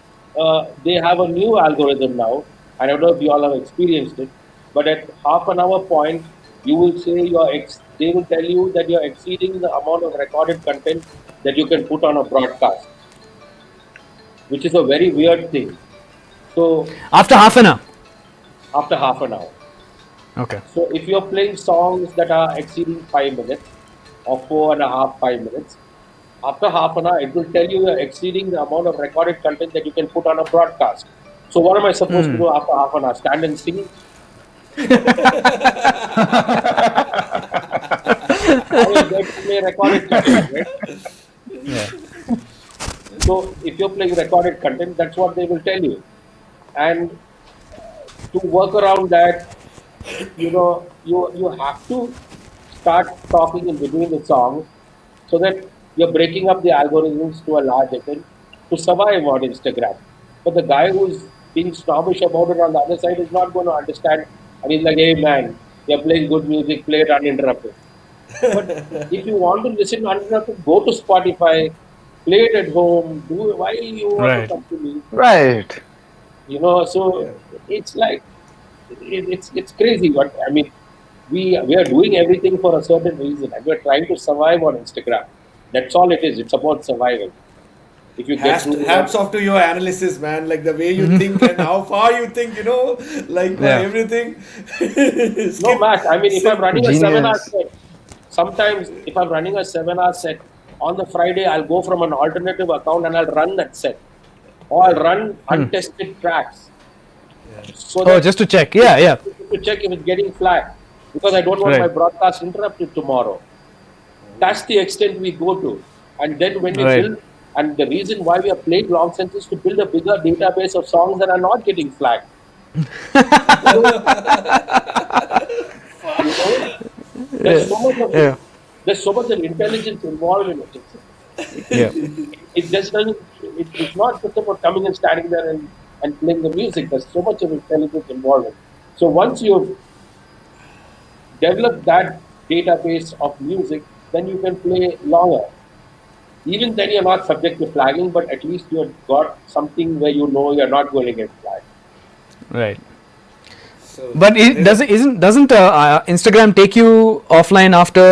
they have a new algorithm now. I don't know if you all have experienced it, but at half an hour point, you will say they will tell you that you're exceeding the amount of recorded content that you can put on a broadcast, which is a very weird thing. So After half an hour. after half an hour. Okay. So if you're playing songs that are exceeding 5 minutes or 4.5, 5 minutes, after half an hour, it will tell you you're exceeding the amount of recorded content that you can put on a broadcast. So what am I supposed to do after half an hour? Stand and sing? I will get to play recorded content, right? Yeah. So if you're playing recorded content, that's what they will tell you. And to work around that, you have to start talking in between the songs so that you're breaking up the algorithms to a large extent to survive on Instagram. But the guy who's being snobbish about it on the other side is not going to understand. And he's like, "Hey man, you're playing good music, play it uninterrupted." But if you want to listen uninterrupted, go to Spotify, play it at home. Do why you want to Right. come to me? Right. So it's like it's crazy. But I mean, we are doing everything for a certain reason, and we're trying to survive on Instagram. That's all it is. It's about survival. If you get through Hats that, off to your analysis, man. Like the way you think and how far you think, like Yeah. everything. no Skip. match. I mean, if I'm Sim- running a 7 hour Genius. set, sometimes if I'm running a 7 hour set on the Friday, I'll go from an alternative account and I'll run that set, or I'll run untested tracks so Oh, that just to check. Yeah. Yeah. to check if it's getting flagged because I don't want my Right. broadcast interrupted tomorrow. That's the extent we go to. And then when we Right. build, and the reason why we are playing long sets is to build a bigger database of songs that are not getting flagged. You know, there's so much of Yeah. there's so much of intelligence involved in it. Yeah. It just doesn't. It's not just about coming and standing there and playing the music. There's so much of intelligence involved. In it. So once you've developed that database of music, then you can play longer. Even then, you're not subject to flagging, but at least you've got something where you know you're not going to get flagged. Right. So But it there- doesn't Instagram take you offline after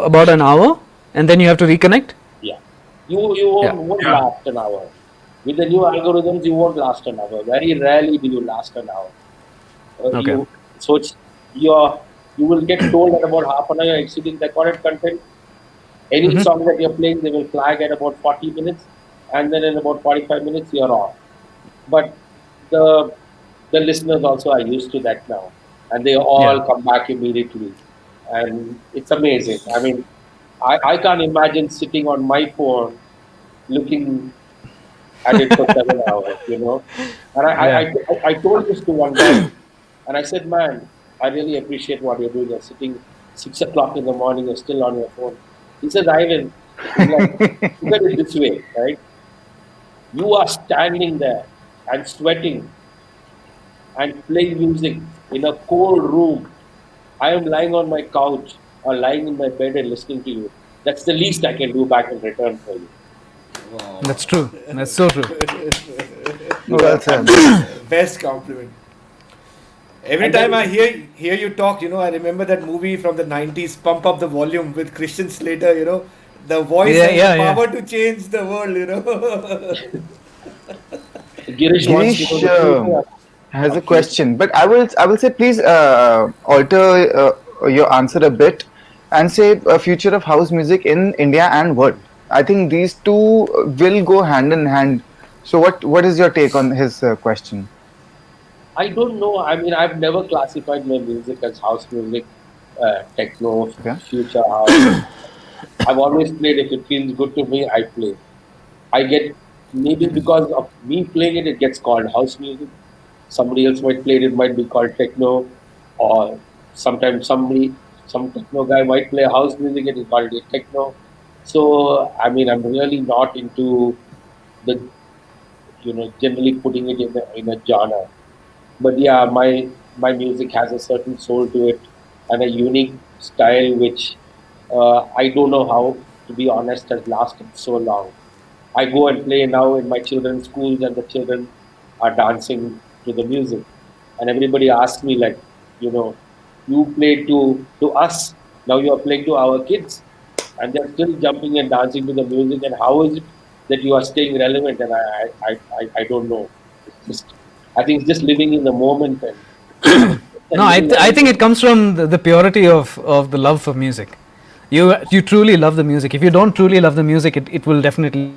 about an hour, and then you have to reconnect? Yeah, you Yeah. won't Yeah. last an hour. With the new algorithms, you won't last an hour. Very rarely do you last an hour. Okay. So you will get told at about half an hour you're exceeding recorded content. Any song that you're playing, they will flag at about 40 minutes, and then in about 45 minutes, you're off. But the the listeners also are used to that now, and they all Yeah. come back immediately, and it's amazing. I mean, I can't imagine sitting on my phone looking at it for 7 hours, And Yeah. I told this to one guy, and I said, "Man, I really appreciate what you're doing. You're sitting 6 o'clock in the morning, you're still on your phone." He says, "Ivan, he's like, look at it this way, right? You are standing there and sweating and playing music in a cold room. I am lying on my couch or lying in my bed and listening to you. That's the least I can do back in return for you. That's true. That's so true. Well said. Best compliment. Every And time then- I hear you talk, I remember that movie from the 90s, Pump Up the Volume with Christian Slater. The voice Yeah, has yeah, the yeah. power to change the world. Girish wants to know Girish the future. has a of question, but I will say please alter your answer a bit and say a future of house music in India and world. I think these two will go hand in hand. So what is your take on his question? I don't know. I mean, I've never classified my music as house music, techno, Okay. future house. I've always played. If it feels good to me, I play. I get, maybe because of me playing it, it gets called house music. Somebody else might play it, it might be called techno, or sometimes some techno guy might play house music and he called it techno. So, I mean, I'm really not into the, generally putting it in a genre. But yeah, my music has a certain soul to it and a unique style which I don't know how, to be honest, has lasted so long. I go and play now in my children's schools, and the children are dancing to the music, and everybody asks me like, you know, you play to us, now you are playing to our kids, and they're still jumping and dancing to the music. And how is it that you are staying relevant? And I don't know. It's just, I think it's just living in the moment and No, living I think every it comes from the purity of the love for music. You truly love the music. If you don't truly love the music, it will definitely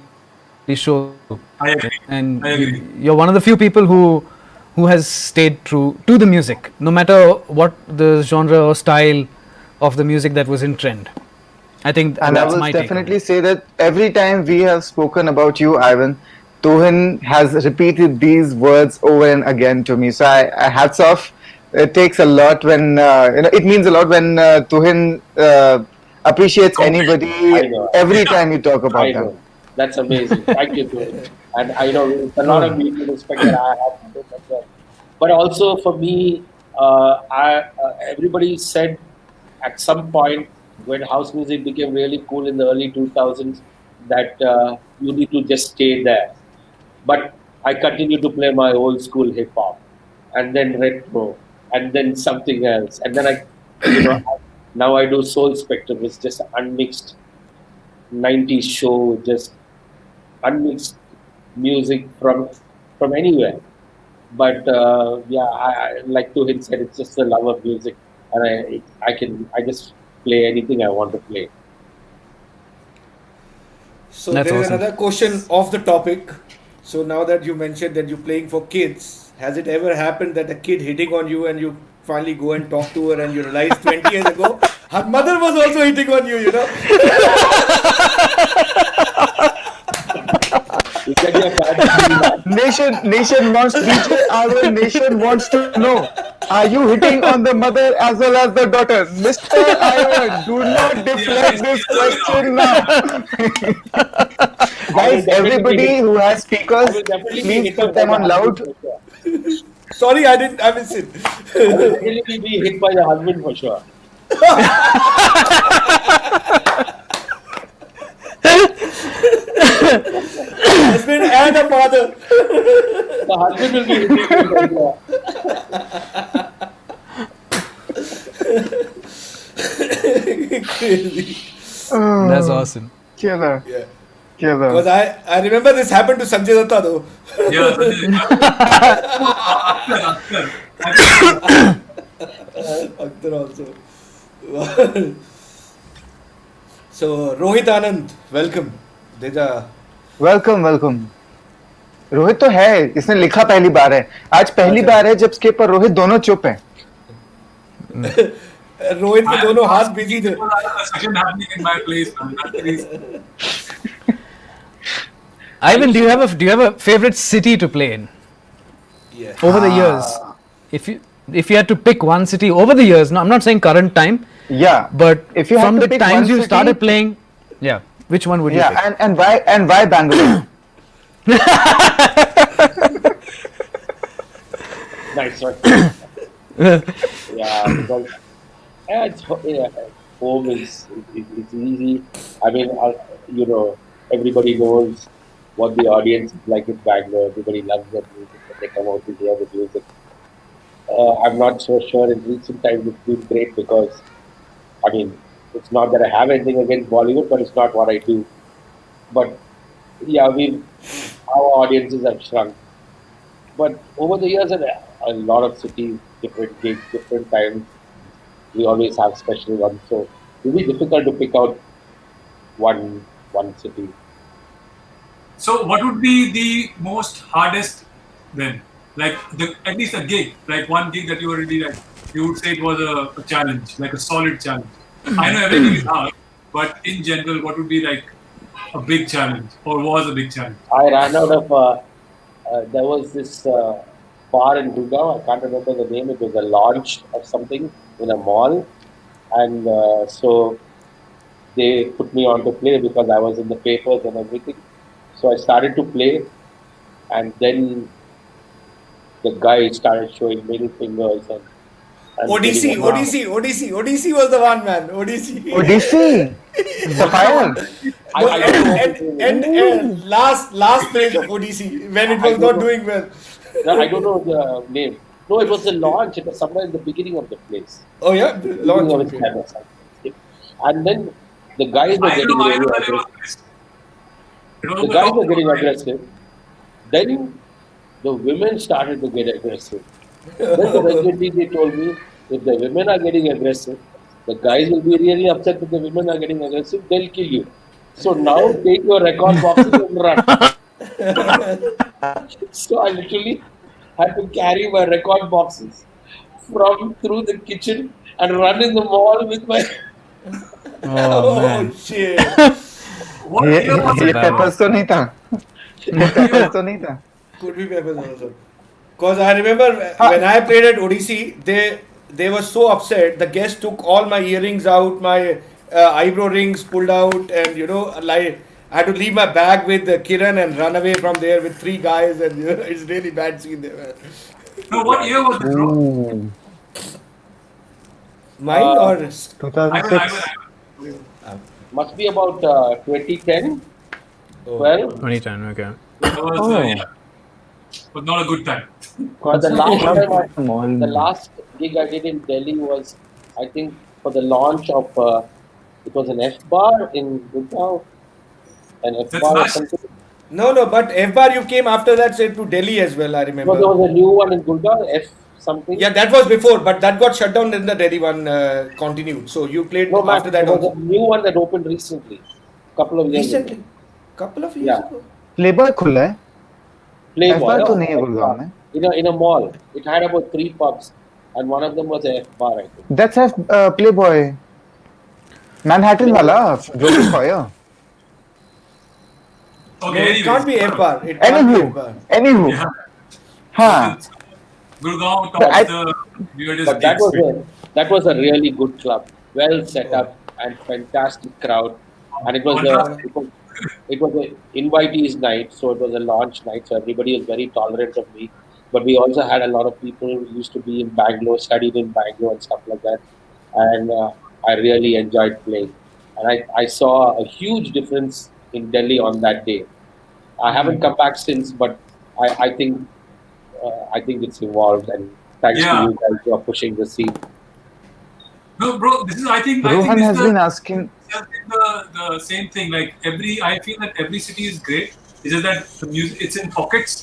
show through. I agree. And I agree. you're one of the few people who has stayed true to the music, no matter what the genre or style of the music that was in trend. I think And I that's will my take on definitely it. say that every time we have spoken about you, Ivan, Tuhin has repeated these words over and again to me. So I hats off. It takes a lot when it means a lot when Tuhin appreciates anybody I know. every time you talk I about them. know. That's amazing. Thank you, Tuhin. And I know it's a lot of No, mutual respect that I have for him as well. But also for me, everybody said at some point when house music became really cool in the early 2000s that you need to just stay there. But I continue to play my old school hip hop, and then retro, and then something else, and then now I do Soul Spectrum. It's just unmixed 90s show, just unmixed music from anywhere. But yeah, like Tuhin said, it's just the love of music, and I just play anything I want to play. So that's there is awesome. another question off the topic. So now that you mentioned that you're playing for kids, has it ever happened that a kid hitting on you and you finally go and talk to her and you realize 20 years ago her mother was also hitting on you? You get your bad Nation wants DJ. Our nation wants to know. Are you hitting on the mother as well as the daughter? Mr. Ivan, do not deflect this question now. I will Guys, definitely everybody hit, who has I speakers, will definitely be please hit put by them the on husband loud. for sure. Sorry, I missed it. I will definitely be hit by the husband for sure. Husband and a father. The husband will be hitting me for sure. Crazy. That's awesome. Killer, Yeah. killer. Because I remember this happened to Sanjay Datta though. Yeah. Akhtar. Akhtar also. So Rohit Anand, welcome. Deja. Welcome welcome Rohit तो है इसने लिखा पहली बार है आज पहली अच्छा। बार है जब स्केप पर रोहित दोनों चुप हैं रोहित के दोनों हाथ बिजी थे. There was a session happening in my place, man. That is, Ivan, do you have a favorite city to play in Yeah. over the years? If you had to pick one city over the years, no, I'm not saying current time, yeah but if you had from to the pick times one you city, started playing, yeah, which one would you pick? yeah and why Bangalore Nice one. Yeah, because home is it's easy, I mean, you know, everybody knows what the audience is like in Bangalore. Everybody loves the music when they come out to hear the music. I'm not so sure in recent times it's been great because, I mean, it's not that I have anything against Bollywood, but it's not what I do. But yeah, our audiences have shrunk. But over the years, a lot of cities, different gigs, different times, we always have special ones. So it'll be difficult to pick out one city. So, what would be the most hardest then? Like at least a gig, like one gig that you were really like, you would say it was a challenge, like a solid challenge. I know everything is hard, but in general, what would be like a big challenge or was a big challenge? I ran out of. There was this bar in Gurgaon. I can't remember the name. It was a launch of something in a mall, and so they put me on to play because I was in the papers and everything. So I started to play, and then the guy started showing middle fingers and getting ODC, upset. ODC, ODC, ODC was the one, man. ODC. Odyssey, Sapphire. I, No, I don't know his and name. last page of ODC when it I was don't not know. doing well. No, I don't know the name. No, it was the launch. It was somewhere in the beginning of the place. Oh yeah, the Beginning launch. of its Okay. time or something. And then the guys were getting I really know the name aggressive. of the place. It was The on the guys top were getting floor, right? aggressive. Then the women started to get aggressive. Then the regulatory they told me if the women are getting aggressive, the guys will be really upset if the women are getting aggressive, they'll kill you. So now take your record boxes and run. So I literally had to carry my record boxes from through the kitchen and run in the mall with my. Oh Oh man, shit. What year was that's a ये it, bad bro? one. peppers तो नहीं था. ये What year peppers was तो नहीं था. Could be Peppers also. Because I remember when हाँ, I played at Odyssey, they were so upset. The guests took all my earrings out, my eyebrow rings pulled out, and like I had to leave my bag with Kiran and run away from there with three guys, and it's really bad scene there. Man. no? What year was it, bro? ooh, Mine Uh, or I 2006. will. Must be about 2010, oh. 12. 2010. Okay. That was Oh, yeah, but not a good time. But कौन सा club mall the में? last gig I did in Delhi was, I think, for the launch of, it was an F bar in Gurgaon, an F That's bar or nice. something. No, but F bar you came after that said to Delhi as well. I No, there remember. was a new one in Gurgaon, F something. Yeah, that was before, but that got shut down. Then the Delhi one continued. So you played No, after man, that there was a also. new one that opened recently, couple of years ago. Recently, couple of years Yeah, ago. Playboy खुला है. Playboy, F-bar तो oh, नहीं है F Gurgaon bar, में. in a mall. It had about 3 pubs, and one of them was a F bar, I think. That's F Playboy. Manhattan Playboy. वाला Rocky Foyer. Okay, No, it anyways, can't be F bar. It can't be F Anywho, bar. anywho. yeah, हाँ. Gurgaon So tops the weirdest But that gigs. was a really good club, well set Oh. up and fantastic crowd, and it was Contrast. a invitees night, so it was a launch night, so everybody was very tolerant of me. But we also had a lot of people who used to be in Bangalore, studied in Bangalore and stuff like that, and I really enjoyed playing, and I saw a huge difference in Delhi on that day. I haven't come back since, but I think it's evolved, and thanks to Yeah. you guys who are pushing the scene. No, bro. This is. I think Rohan this is has been asking. has been the same thing. Like I feel that every city is great. It's just that the music, it's in pockets.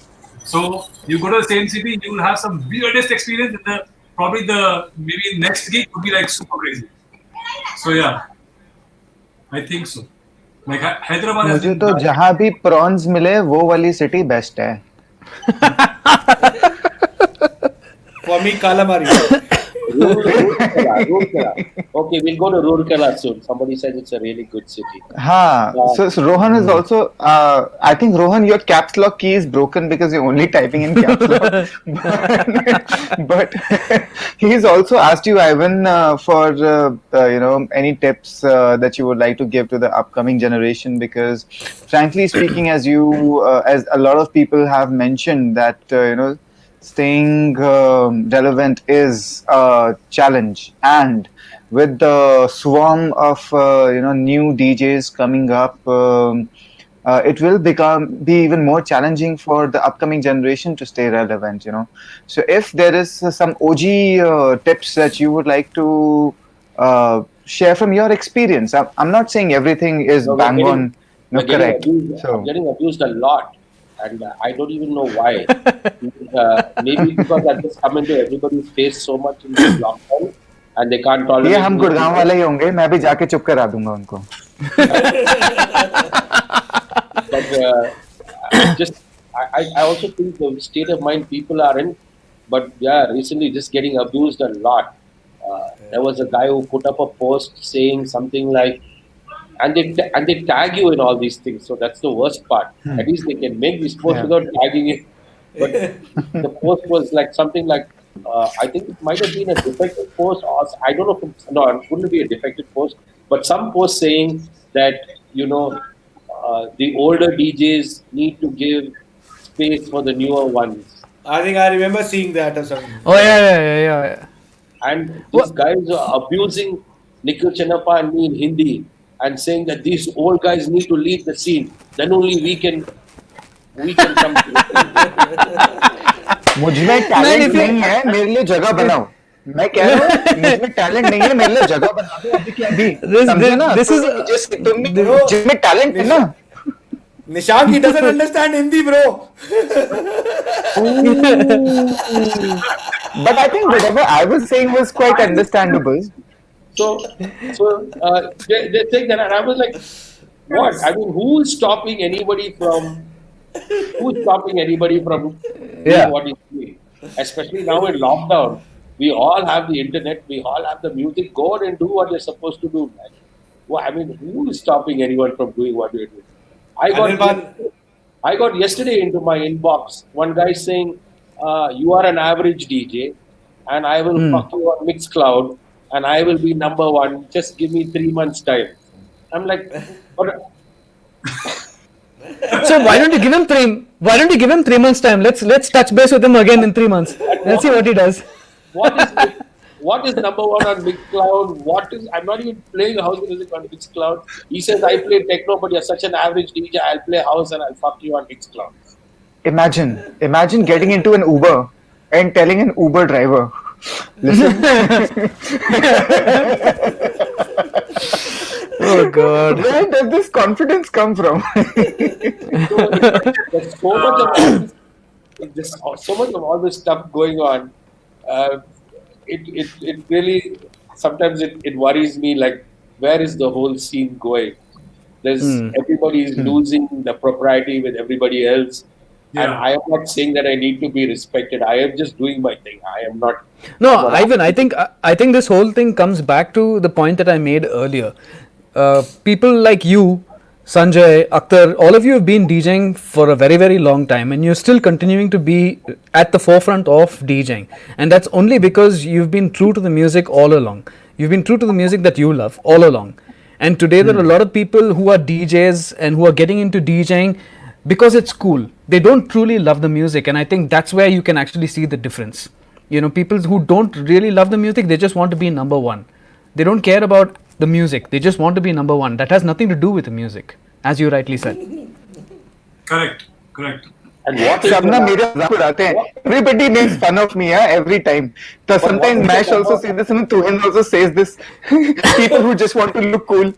So you go to the same city, you will have some weirdest experience, and probably the maybe next gig would be like super crazy. So yeah, I think so. Like Hyderabad has मुझे been तो nice. जहाँ भी prawns मिले वो वाली city best है. For me, calamari. Roorkela. Okay, we'll go to Roorkela soon. Somebody says it's a really good city. हाँ. So Rohan is also. I think Rohan, your caps lock key is broken because you're only typing in caps lock. But he's also asked you, Ivan, for any tips that you would like to give to the upcoming generation, because frankly speaking, as a lot of people have mentioned that staying relevant is a challenge, and with the swarm of new DJs coming up, it will be even more challenging for the upcoming generation to stay relevant. So if there is some OG tips that you would like to share from your experience, I'm not saying everything is No, bang on, we're getting correct. abused. I'm So getting abused a lot, and I don't even know why. Maybe because I've just come into everybody's face so much in this lockdown, and they can't ये tolerate हम me Gurgaon anymore. वाले ही होंगे, मैं भी जाके चुप करा दूंगा उनको. But just I also think the state of mind people are in. But yeah, recently just getting abused a lot. There was a guy who put up a post saying something like, and they tag you in all these things. So that's the worst part. At least they can make this post Yeah. without tagging it. But the post was like something like, I think it might have been a defective post, or I don't know if it's, no, it wouldn't be a defective post, but some post saying that, you know, the older DJs need to give space for the newer ones. I think I remember seeing that or something. Oh yeah, yeah, yeah, yeah, yeah. And these What? guys are abusing Nikhil Chenappa and me in Hindi and saying that these old guys need to leave the scene. Then only we can come to the scene. मुझ में Man, talent if you नहीं है, मेरे लिए जगह बनाओ. मैं कह रहा हूँ मुझ में टैलेंट नहीं है, मेरे लिए जगह बना दो अभी के अभी. this समझे this ना? this is तुम में Bro, जिसमें टैलेंट है ना. Nisha, Nishank, he doesn't understand Hindi, bro. But I think whatever I was saying was quite understandable. So they're saying that, and I was like, what? I mean, who's stopping anybody from doing yeah. what he's doing? Especially now in lockdown, we all have the internet, we all have the music. Go on and do what you're supposed to do, man. Well, I mean, who is stopping anyone from doing what you're doing? I got Anirban, I got yesterday into my inbox one guy saying, "You are an average DJ, and I will fuck you on Mixcloud, and I will be number one. Just give me 3 months time." I'm like, but So why don't you give him three? Why don't you give him 3 months time? Let's touch base with him again in 3 months. Let's see what he does. what is what is number one on Mixcloud? What is I'm not even playing house music on Mixcloud. He says I play techno, but you're such an average DJ. I'll play house and I'll fuck you on Mixcloud. Imagine getting into an Uber and telling an Uber driver, listen, Oh God. where does this confidence come from? So there's so much of all this, there's so much of all this stuff going on. Uh, it really sometimes it worries me, like where is the whole scene going? There's everybody is losing the propriety with everybody else. And Yeah. I am not saying that I need to be respected. I am just doing my thing. I am not. No, I'm not Ivan, I think this whole thing comes back to the point that I made earlier. People like you, Sanjay, Akhtar, all of you have been DJing for a very, very long time, and you're still continuing to be at the forefront of DJing. And that's only because you've been true to the music all along. You've been true to the music that you love all along. And today there are a lot of people who are DJs and who are getting into DJing because it's cool. They don't truly love the music, and I think that's where you can actually see the difference. People who don't really love the music, they just want to be number one. They don't care about the music, they just want to be number one. That has nothing to do with the music, as you rightly said. Correct. Correct. And what is सब ना the, मेरे मजाक उड़ाते हैं. Everybody makes fun of me, every time. So but what sometimes is the Mash also number? says this, and Tuhin also says this. People who just want to look cool.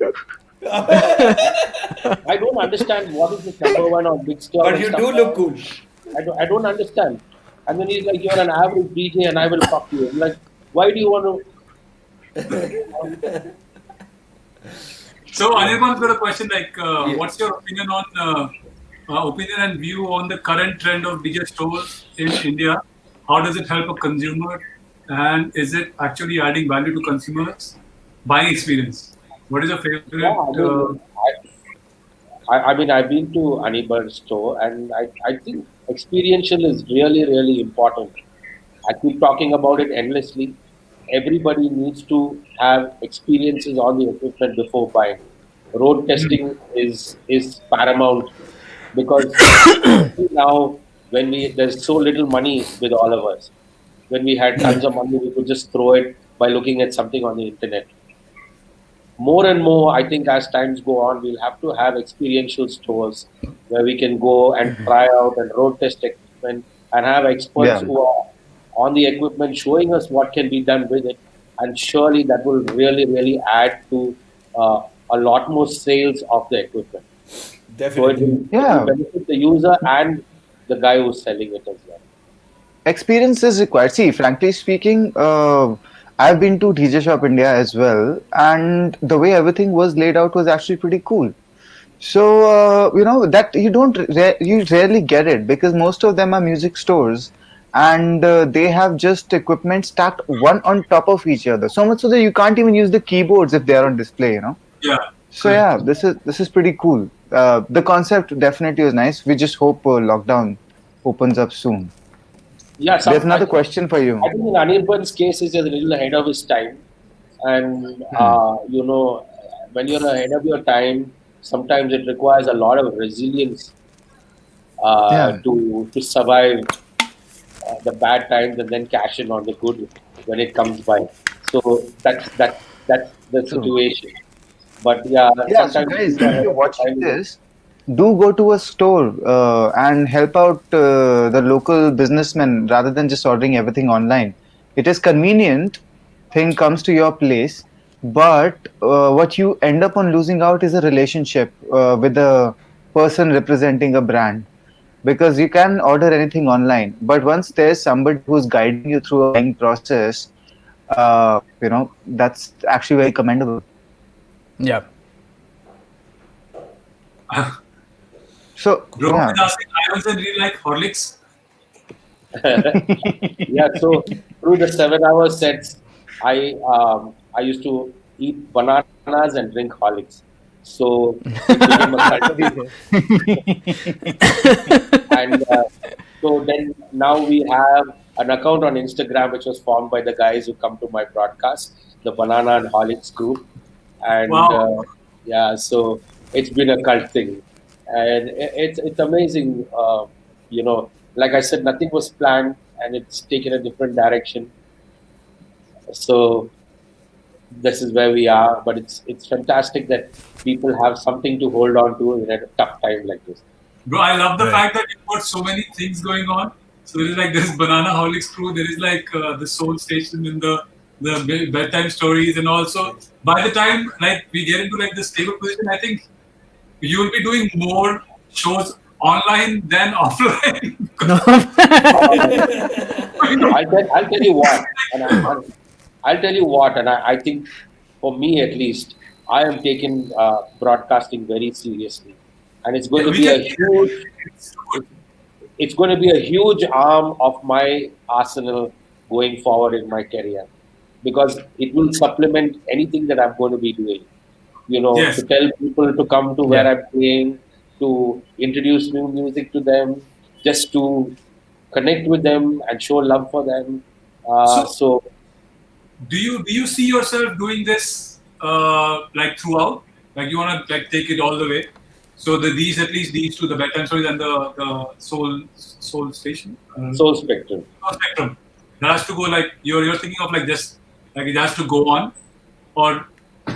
I don't understand what is this number one on Mixcloud but and you stuff do like look that. cool. I don't understand. And then he's like, "You're an average DJ, and I will fuck you." I'm like, why do you want to? So Anirban's got a question like, what's your opinion on opinion and view on the current trend of DJ stores in India? How does it help a consumer, and is it actually adding value to consumers' buying experience? What is your favorite? Yeah, I mean, I've been to Anibird store, and I think experiential is really, really important. I keep talking about it endlessly. Everybody needs to have experiences on the equipment before buying. Road testing is paramount because especially now when there's so little money with all of us. When we had tons of money, we could just throw it by looking at something on the internet. More and more, I think as times go on, we'll have to have experiential stores where we can go and try out and road test equipment and have experts Yeah. who are on the equipment showing us what can be done with it. And surely that will really, really add to a lot more sales of the equipment. So Definitely. it will Yeah. benefit the user and the guy who's selling it as well. Experience is required. See, frankly speaking, I've been to DJ Shop India as well, and the way everything was laid out was actually pretty cool. So that you rarely get it because most of them are music stores, and they have just equipment stacked one on top of each other. So much so that you can't even use the keyboards if they are on display. Yeah, So correct. yeah, this is pretty cool. The concept definitely was nice. We just hope lockdown opens up soon. Yeah, There's I another think question for you. I think in Anirban's case is a little ahead of his time, and Hmm. when you're ahead of your time, sometimes it requires a lot of resilience Yeah, to survive the bad times and then cash in on the good when it comes by. So that's the true. situation. But yeah, Yeah, so sometimes guys, people are if ahead you're of the watching time. this, do go to a store and help out the local businessmen rather than just ordering everything online. It is convenient, thing comes to your place, but what you end up on losing out is a relationship with the person representing a brand. Because you can order anything online, but once there's somebody who's guiding you through a buying process, that's actually very commendable. Yeah. So, Rohit yeah. is asking, I also really like Horlicks. Yeah, so through the 7 hour sets, I used to eat bananas and drink Horlicks. So it became a cult. And so then now we have an account on Instagram which was formed by the guys who come to my broadcast, the Banana and Horlicks group. And Wow. yeah, so it's been a cult thing, and it's amazing. Like I said, nothing was planned, and it's taken a different direction. So this is where we are, but it's fantastic that people have something to hold on to in a tough time like this. Bro, I love the Right. fact that you've got so many things going on. So there is like this Banana Holics crew, there is like the Soul Station in the bedtime stories, and also by the time like we get into like the stable position, I think you will be doing more shows online than offline. Uh, I'll tell you what, and I'll tell you what, and I think for me at least, I am taking broadcasting very seriously, and it's going Yeah, to we be can a see that. huge, It's good. it's going to be a huge arm of my arsenal going forward in my career, because it will supplement anything that I'm going to be doing. To Yes. tell people to come to where Yeah. I'm playing, to introduce new music to them, just to connect with them and show love for them. So So do you see yourself doing this like throughout? Like you wanna like take it all the way? So these at least these two, the bedtime stories and the soul station. Soul Spectrum. Spectrum. It has to go like you're thinking of like just like it has to go on, or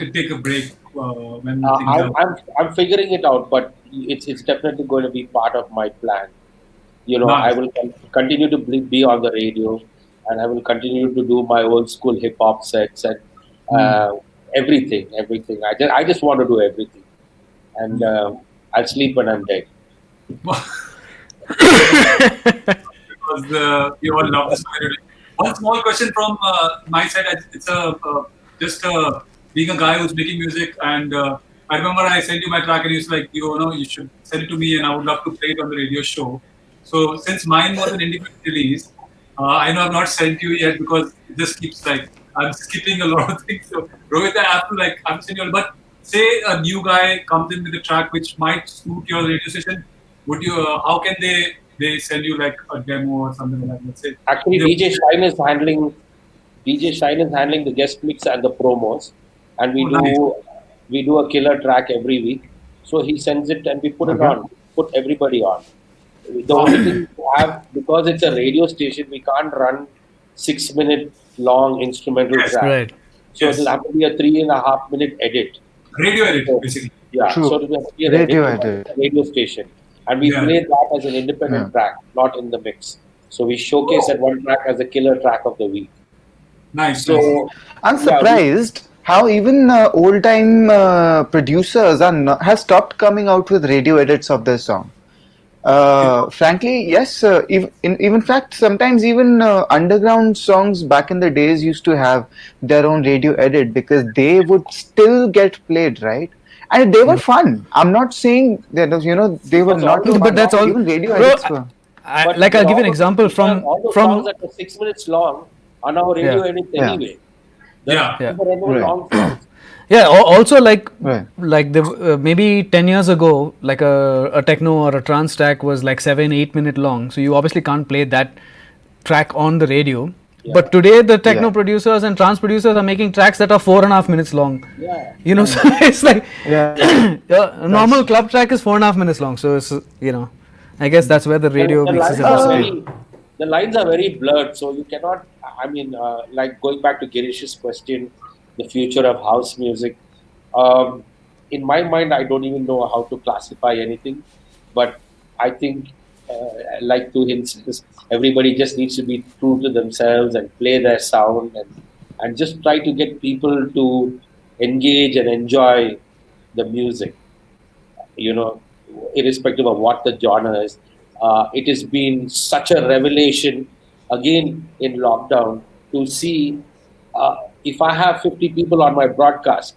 it take a break when Uh, things I'm, are I'm I'm figuring it out, but it's definitely going to be part of my plan. I nice. will continue to be on the radio, and I will continue to do my old school hip hop sets and uh, everything. I just want to do everything, and I'll sleep when I'm dead. Because we all love this story. One small question from my side. It's just being a guy who's making music, and I remember I sent you my track, and you was like, you should send it to me, and I would love to play it on the radio show. So since mine was an independent release, I know I've not sent you yet because it just keeps like I'm skipping a lot of things. So Rohit, I have to like I'm sending you, but say a new guy comes in with a track which might suit your radio station, would you? How can they send you like a demo or something like that? Let's say. Actually, Either, DJ Shine is handling the guest mix and the promos, and oh, nice. we do a killer track every week. So he sends it, and we put it Okay. on, put everybody on. The only thing we have, because it's a radio station, we can't run 6 minute long instrumental Yes. track. Right. So Yes. it'll have to be a 3.5 minute edit. Radio edit, So, basically. yeah, so True. it'll have to be an edit Radio because edit. it's a radio station. And we Yeah. play that as an Yeah. independent track, not in the mix. So we showcase that one track as a killer track of the week. Nice, nice. So, I'm yeah, surprised how even old-time producers are not, have stopped coming out with radio edits of their song. Frankly, yes. Even fact, sometimes even underground songs back in the days used to have their own radio edit because they would still get played, right? And they were fun. I'm not saying that they were because all not those But fun. that's all, songs, Even radio bro. edits were. but Like, I'll give you an all example those, all those songs from that were 6 minutes long are now radio Yeah. edits Yeah. anyway. Yeah. Yeah. There are no Right. long songs. Yeah, also Right. like the maybe 10 years ago, like a techno or a trance track was like 7-8 minute long, so you obviously can't play that track on the radio. Yeah. But today the techno Yeah. producers and trance producers are making tracks that are 4.5 minutes long. Yeah. So it's like Yeah. a normal club track is 4.5 minutes long, so it's I guess that's where the radio the mixes lines are it. very, the lines are very blurred, so you cannot. I mean, like going back to Girish's question, the future of house music. In my mind, I don't even know how to classify anything, but I think, like Tuhin says, everybody just needs to be true to themselves and play their sound and just try to get people to engage and enjoy the music. Irrespective of what the genre is. It has been such a revelation, again in lockdown, to see if I have 50 people on my broadcast,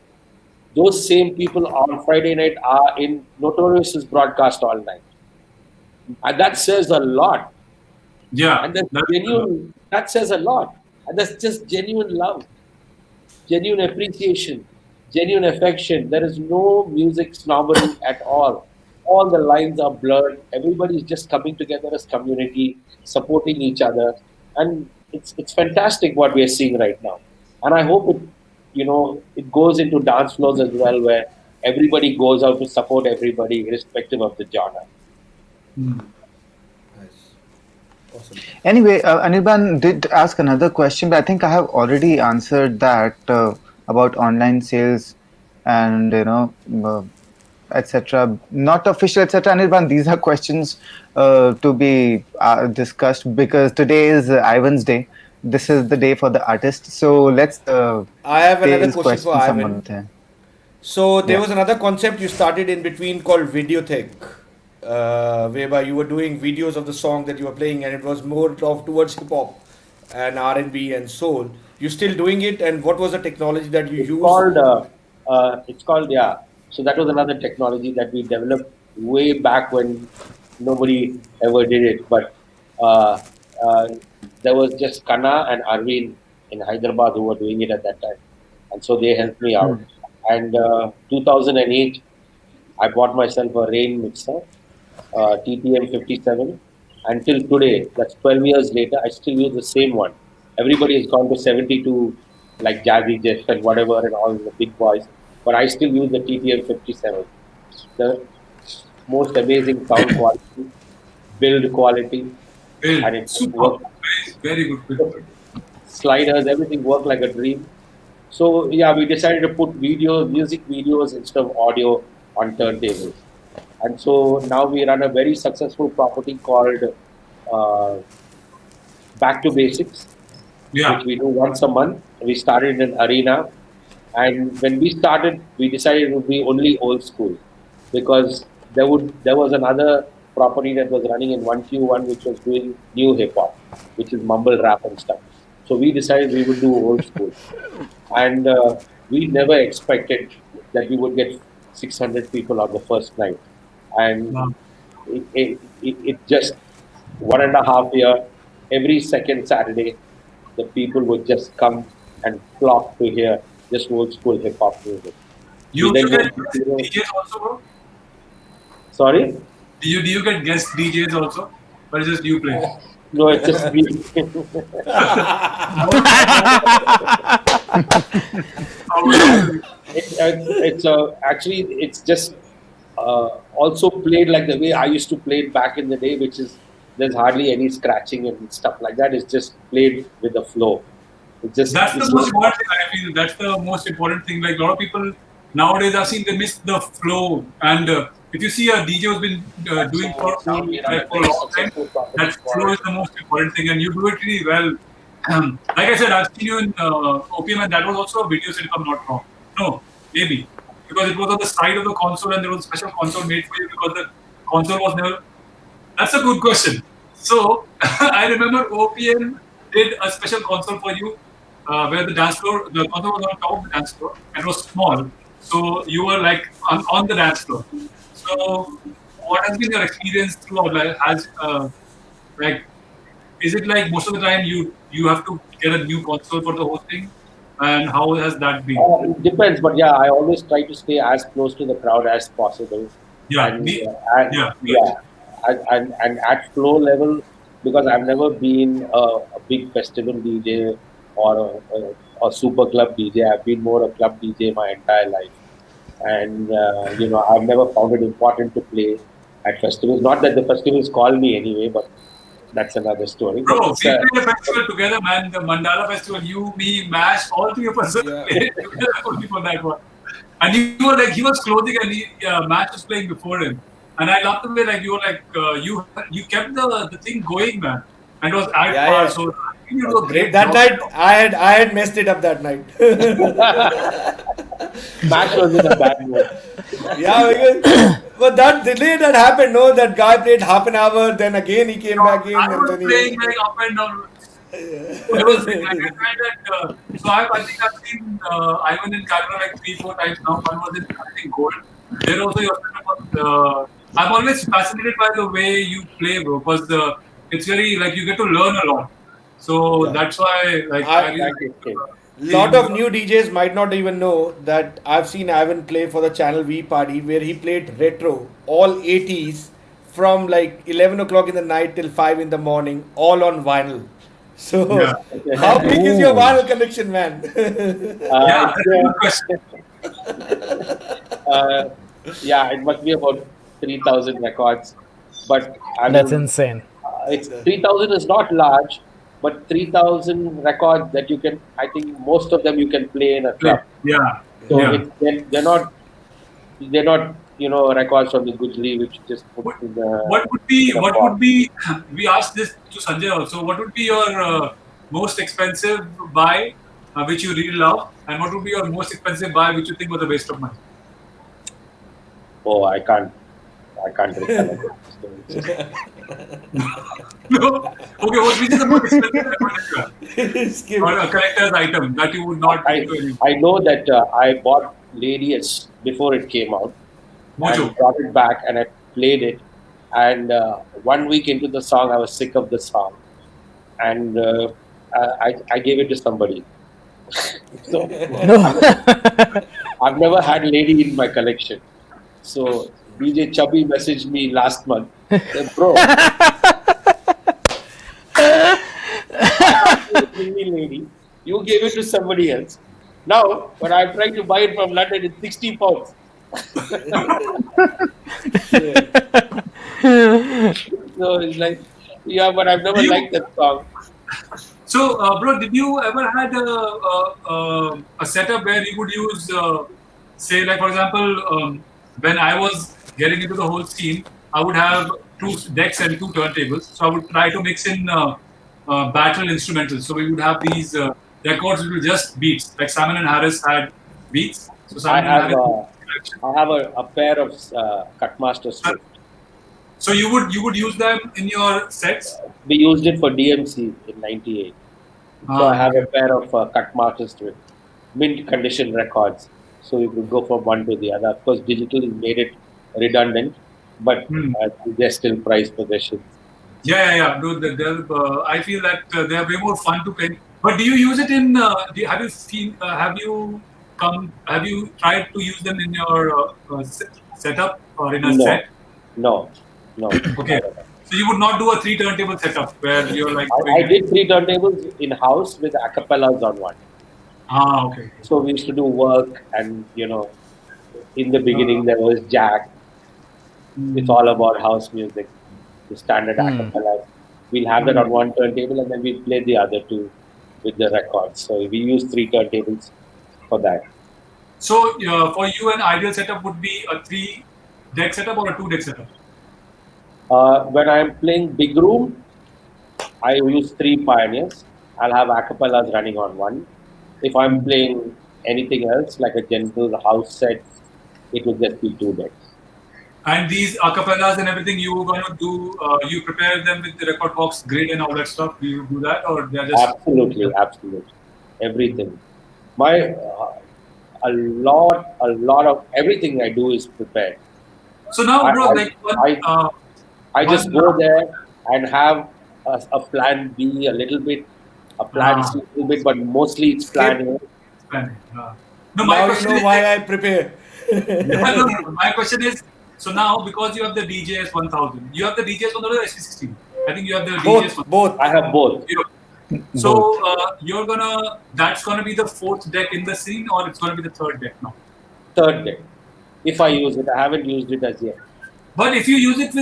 those same people on Friday night are in Notorious's broadcast all night. And that says a lot. Yeah. And that says a lot. And that's just genuine love, genuine appreciation, genuine affection. There is no music snobbery at all. All the lines are blurred. Everybody is just coming together as community, supporting each other, and it's fantastic what we are seeing right now. And I hope it goes into dance floors as well, where everybody goes out to support everybody, irrespective of the genre. Nice. Awesome. Anyway, Anirban did ask another question, but I think I have already answered that about online sales and etc. Not official, etc. Anirban, these are questions to be discussed because today is Ivan's day. This is the day for the artist. So let's. I have another sales question for someone Ivan. there. So there Yeah. was another concept you started in between called Videothek, whereby you were doing videos of the song that you were playing, and it was more of towards hip hop and R&B and soul. You still doing it, and what was the technology that you It's used? called, yeah. So that was another technology that we developed way back when nobody ever did it. But uh, uh, there was just Kana and Arvind in Hyderabad who were doing it at that time. And so they helped me out. And 2008, I bought myself a rain mixer, TTM 57. Until today, that's 12 years later, I still use the same one. Everybody has gone to 72, like Jazzy Jeff and whatever, and all the big boys. But I still use the TTM 57. The most amazing sound quality, build quality, and it Super. works. Very good. Very good. Sliders, everything worked like a dream. So yeah, we decided to put music videos instead of audio on turntables. And so now we run a very successful property called uh, Back to Basics, Yeah. which we do once a month. We started in an arena, and when we started, we decided it would be only old school because there was another property that was running in 1Q1 which was doing new hip hop, which is mumble rap and stuff. So we decided we would do old school, and we never expected that we would get 600 people on the first night, and Wow. it just 1.5 year, every second Saturday, the people would just come and flock to hear just old school hip hop music. You We then get go guest to- DJs also, bro? Sorry? Do you get guest DJs also? Or is just you play? No, it's just me. Actually, it's just also played like the way I used to play it back in the day, which is there's hardly any scratching and stuff like that. It's just played with the flow. It's just That's the most important thing. I feel that's the most important thing. Like a lot of people nowadays, I've seen they miss the flow. And if you see a DJ who's been doing for a long time, that flow is the most important thing, and you do it really well. Like I said, I've seen you in OPM, and that was also a video set, if I'm not wrong. No, maybe because it was on the side of the console, and there was a special console made for you because the console was never. That's a good question. So I remember OPM did a special console for you where the console was on top of the dance floor and it was small. So you were like on the dance floor. So what has been your experience throughout? Like, is it like most of the time you have to get a new console for the whole thing? And how has that been? It depends, but yeah, I always try to stay as close to the crowd as possible. Yeah, And, yeah. and at flow level, because I've never been a big festival DJ or a super club DJ. I've been more a club DJ my entire life, and I've never found it important to play at festivals. Not that the festivals call me anyway, but that's another story. Bro, But we it's, played a festival together, man. The Mandala Festival, you, me, Mash, all three of us Yeah. played together only for that one. And you were like, he was closing and Mash was playing before him. And I loved the way like you were like, you kept the thing going, man. And it was at Yeah, par. yeah. So I think it was a great That job. night, I had messed it up that night. Max was in a bad mood. Yeah, because, but that delay that happened, no, that guy played half an hour, then again he came back in, I and was then playing he. like up and down. It was like I tried that. So I think I've seen Ivan in Calgary like 3-4 times now. One was in I think Gold. There also your I'm always fascinated by the way you play, bro, because it's very like you get to learn a lot. So Yeah. that's why like I, I really Thank you, like, kid. lot seeing of new DJs might not even know that I've seen Ivan play for the Channel V party where he played retro, all 80s, from like 11 o'clock in the night till 5 in the morning, all on vinyl. yeah. So, how big is your Ooh. vinyl collection, man? Yeah, that's a good question. uh, yeah, it must be about 3,000 records. But I That's mean, insane. it's 3,000 is not large, but 3,000 records that you can, I think most of them you can play in a club. Yeah, So yeah. they're not, records from the Gujli which you just put What, in the, what would in a box. be we asked this to Sanjay also, what would be your most expensive buy which you really love, and what would be your most expensive buy which you think was a waste of money? Oh, I can't recollect. No. Okay, what which is the most expensive record that you have? Skip. Or a collector's item that you would not I give to anyone? I know that I bought Ladies before it came out Mojo. and brought it back and I played it. And 1 week into the song, I was sick of the song, and I gave it to somebody. So I've never had Lady in my collection. So DJ Chubby messaged me last month. Said, bro, bring me Lady. You gave it to somebody else. Now, when I'm trying to buy it from London, it's 60 pounds. So it's like, yeah, but I've never You- liked that song. So, bro, did you ever had a setup where you would use, say, like for example, when I was getting into the whole scene, I would have 2 decks and 2 turntables. So I would try to mix in battle instrumentals. So we would have these records which were just beats. Like Simon and Harris had beats. So I Simon and have Harris. I have a pair of Cutmaster Swift. So you would use them in your sets. We used it for DMC in '98. So I have a pair of Cutmaster Swift, mint condition records. So you could go from one to the other. Of course, digital made it redundant, but they're still prized possessions. Yeah. Dude, I feel that they are way more fun to play. But do you use it in? Have you seen? Have you tried to use them in your setup or in a No, set? no. Okay. So you would not do a 3 turntable setup where you're like. I did 3 turntables in house with acapellas on one. Okay. So we used to do work, and in the beginning there was Jack, It's all about house music, the standard acapellas. We'll have that on one turntable and then we'll play the other two with the records. So we use three turntables for that. So for you, an ideal setup would be a 3-deck setup or a 2-deck setup. When I'm playing big room, I use three pioneers. I'll have acapellas running on one. If I'm playing anything else, like a gentle house set, it will just be two decks. And these acapellas and everything, you gonna do? You prepare them with the record box grid and all that stuff. Do you do that, or they're just Absolutely, absolutely, everything. My a lot of everything I do is prepared. So now, I bro, I, like I just one go there and have a plan B a little bit, a plan C a little bit, but mostly it's plan A. planning. No, my Now you question know is why like, I prepare. no. My question is, so now because you have the DJS 1000, you have the DJS 1000 or SP16. I think you have the DJS Both, 1000. both. I have both. So Both. that's gonna be the fourth deck in the scene, or it's gonna be the third deck now. Third deck. If I use it, I haven't used it as yet. But if you use it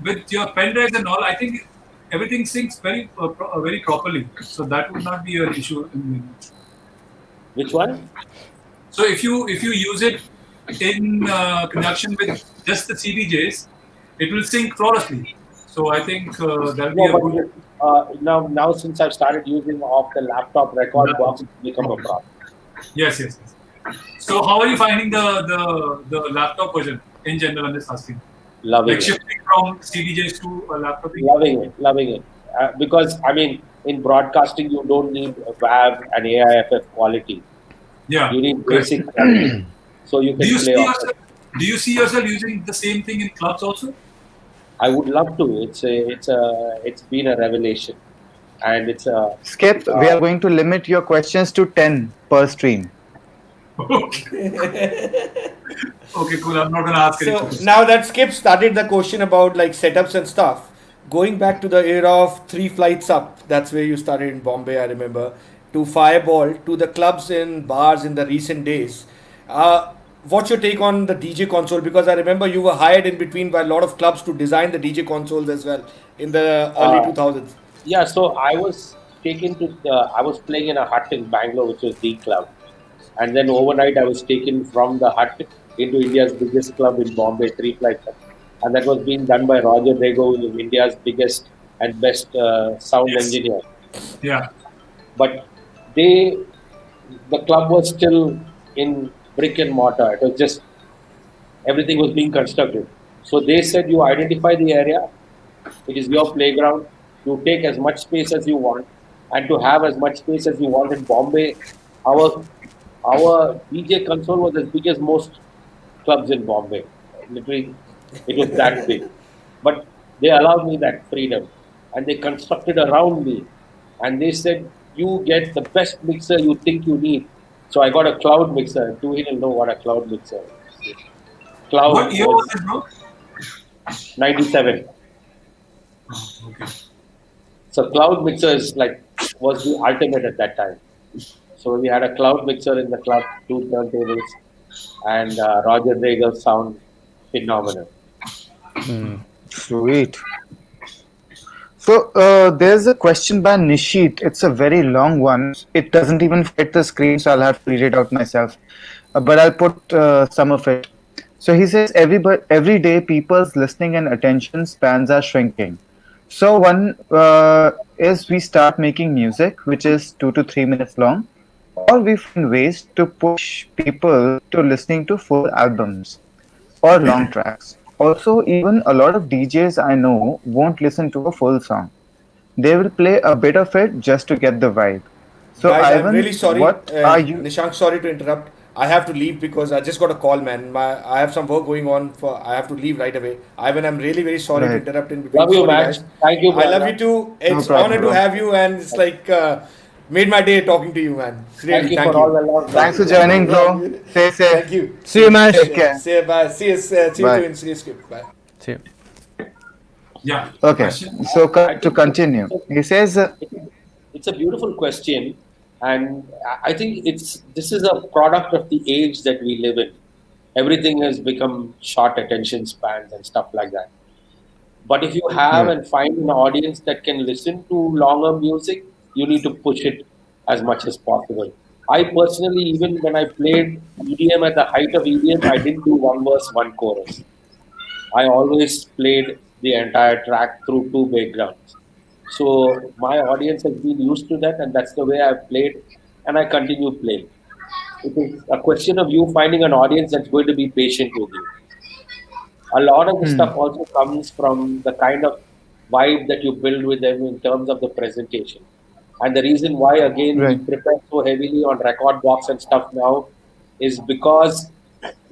with your pen drives and all, I think everything syncs very properly. So that would not be an issue. Which one? So if you use it in conjunction with just the CDJs, it will sync flawlessly. So I think that'll be No, a good. but now since I've started using off the laptop record box, it's become a problem. Yes. So how are you finding the laptop version in general? I'm just asking. Loving Like it. shifting from CDJs to a laptop. Loving it. Because I mean, in broadcasting, you don't need WAV and AIFF quality. Yeah. You need correct. basic quality, so you Do you can play see off yourself? it. Do you see yourself using the same thing in clubs also? I would love to. It's been a revelation, and it's a Skip, we are going to limit your questions to 10 per stream. Okay. Okay, cool. I'm not gonna ask any So questions. now that Skip started the question about like setups and stuff, going back to the era of three flights up, that's where you started in Bombay, I remember, to Fireball, to the clubs and bars in the recent days. What's your take on the DJ console? Because I remember you were hired in between by a lot of clubs to design the DJ consoles as well in the early uh, 2000s. yeah. So I was taken to. I was playing in a hut in Bangalore, which was the club, and then overnight I was taken from the hut into India's biggest club in Bombay, Three Flights Up, and that was being done by Roger Rego, who is India's biggest and best sound Yes. engineer. Yeah. But they, the club was still in brick and mortar. It was just everything was being constructed. So they said, you identify the area, it is your playground, you take as much space as you want, and to have as much space as you want in Bombay, our our DJ console was as big as most clubs in Bombay. Literally, it was that big. But they allowed me that freedom, and they constructed around me, and they said, you get the best mixer you think you need. So I got a cloud mixer. Tuhin will know what a cloud mixer is. Cloud What year was was this, bro? 97. Okay. So cloud mixers was the ultimate at that time. So we had a cloud mixer in the club, two turntables, and Roger Regal sound phenomenal. Sweet. So there's a question by Nishit. It's a very long one. It doesn't even fit the screen, so I'll have to read it out myself. But I'll put some of it. So he says, every day people's listening and attention spans are shrinking. So one is we start making music, which is 2 to 3 minutes long, or we find ways to push people to listening to full albums or long tracks. Also, even a lot of DJs I know won't listen to a full song. They will play a bit of it just to get the vibe. So, Guys, I'm Ivan, really sorry. what are you? Nishank, sorry to interrupt. I have to leave because I just got a call, man. I have some work going on. I have to leave right away. Ivan, I'm really very sorry to Right. interrupt in between. Love you, Sorry, Max. guys. Thank you, I love brother. you too. No It's problem, honor to bro. have you, and it's like made my day talking to you, man. Thank Really, you thank for all you. the love. Thanks for joining, bro. Stay safe. Thank you. See you, Mash. Take care. See you. Bye. See you Bye. too in script. Bye. See you. Yeah. Okay, Question? so I to think continue, he says, it's a beautiful question, and I think this is a product of the age that we live in. Everything has become short attention spans and stuff like that. But if you have Right. and find an audience that can listen to longer music, you need to push it as much as possible. I personally, even when I played EDM at the height of EDM, I didn't do one verse, one chorus. I always played the entire track through two backgrounds. So my audience has been used to that, and that's the way I've played, and I continue playing. It is a question of you finding an audience that's going to be patient with you. A lot of the Hmm. stuff also comes from the kind of vibe that you build with them in terms of the presentation. And the reason why, again, we Right. prepare so heavily on record box and stuff now is because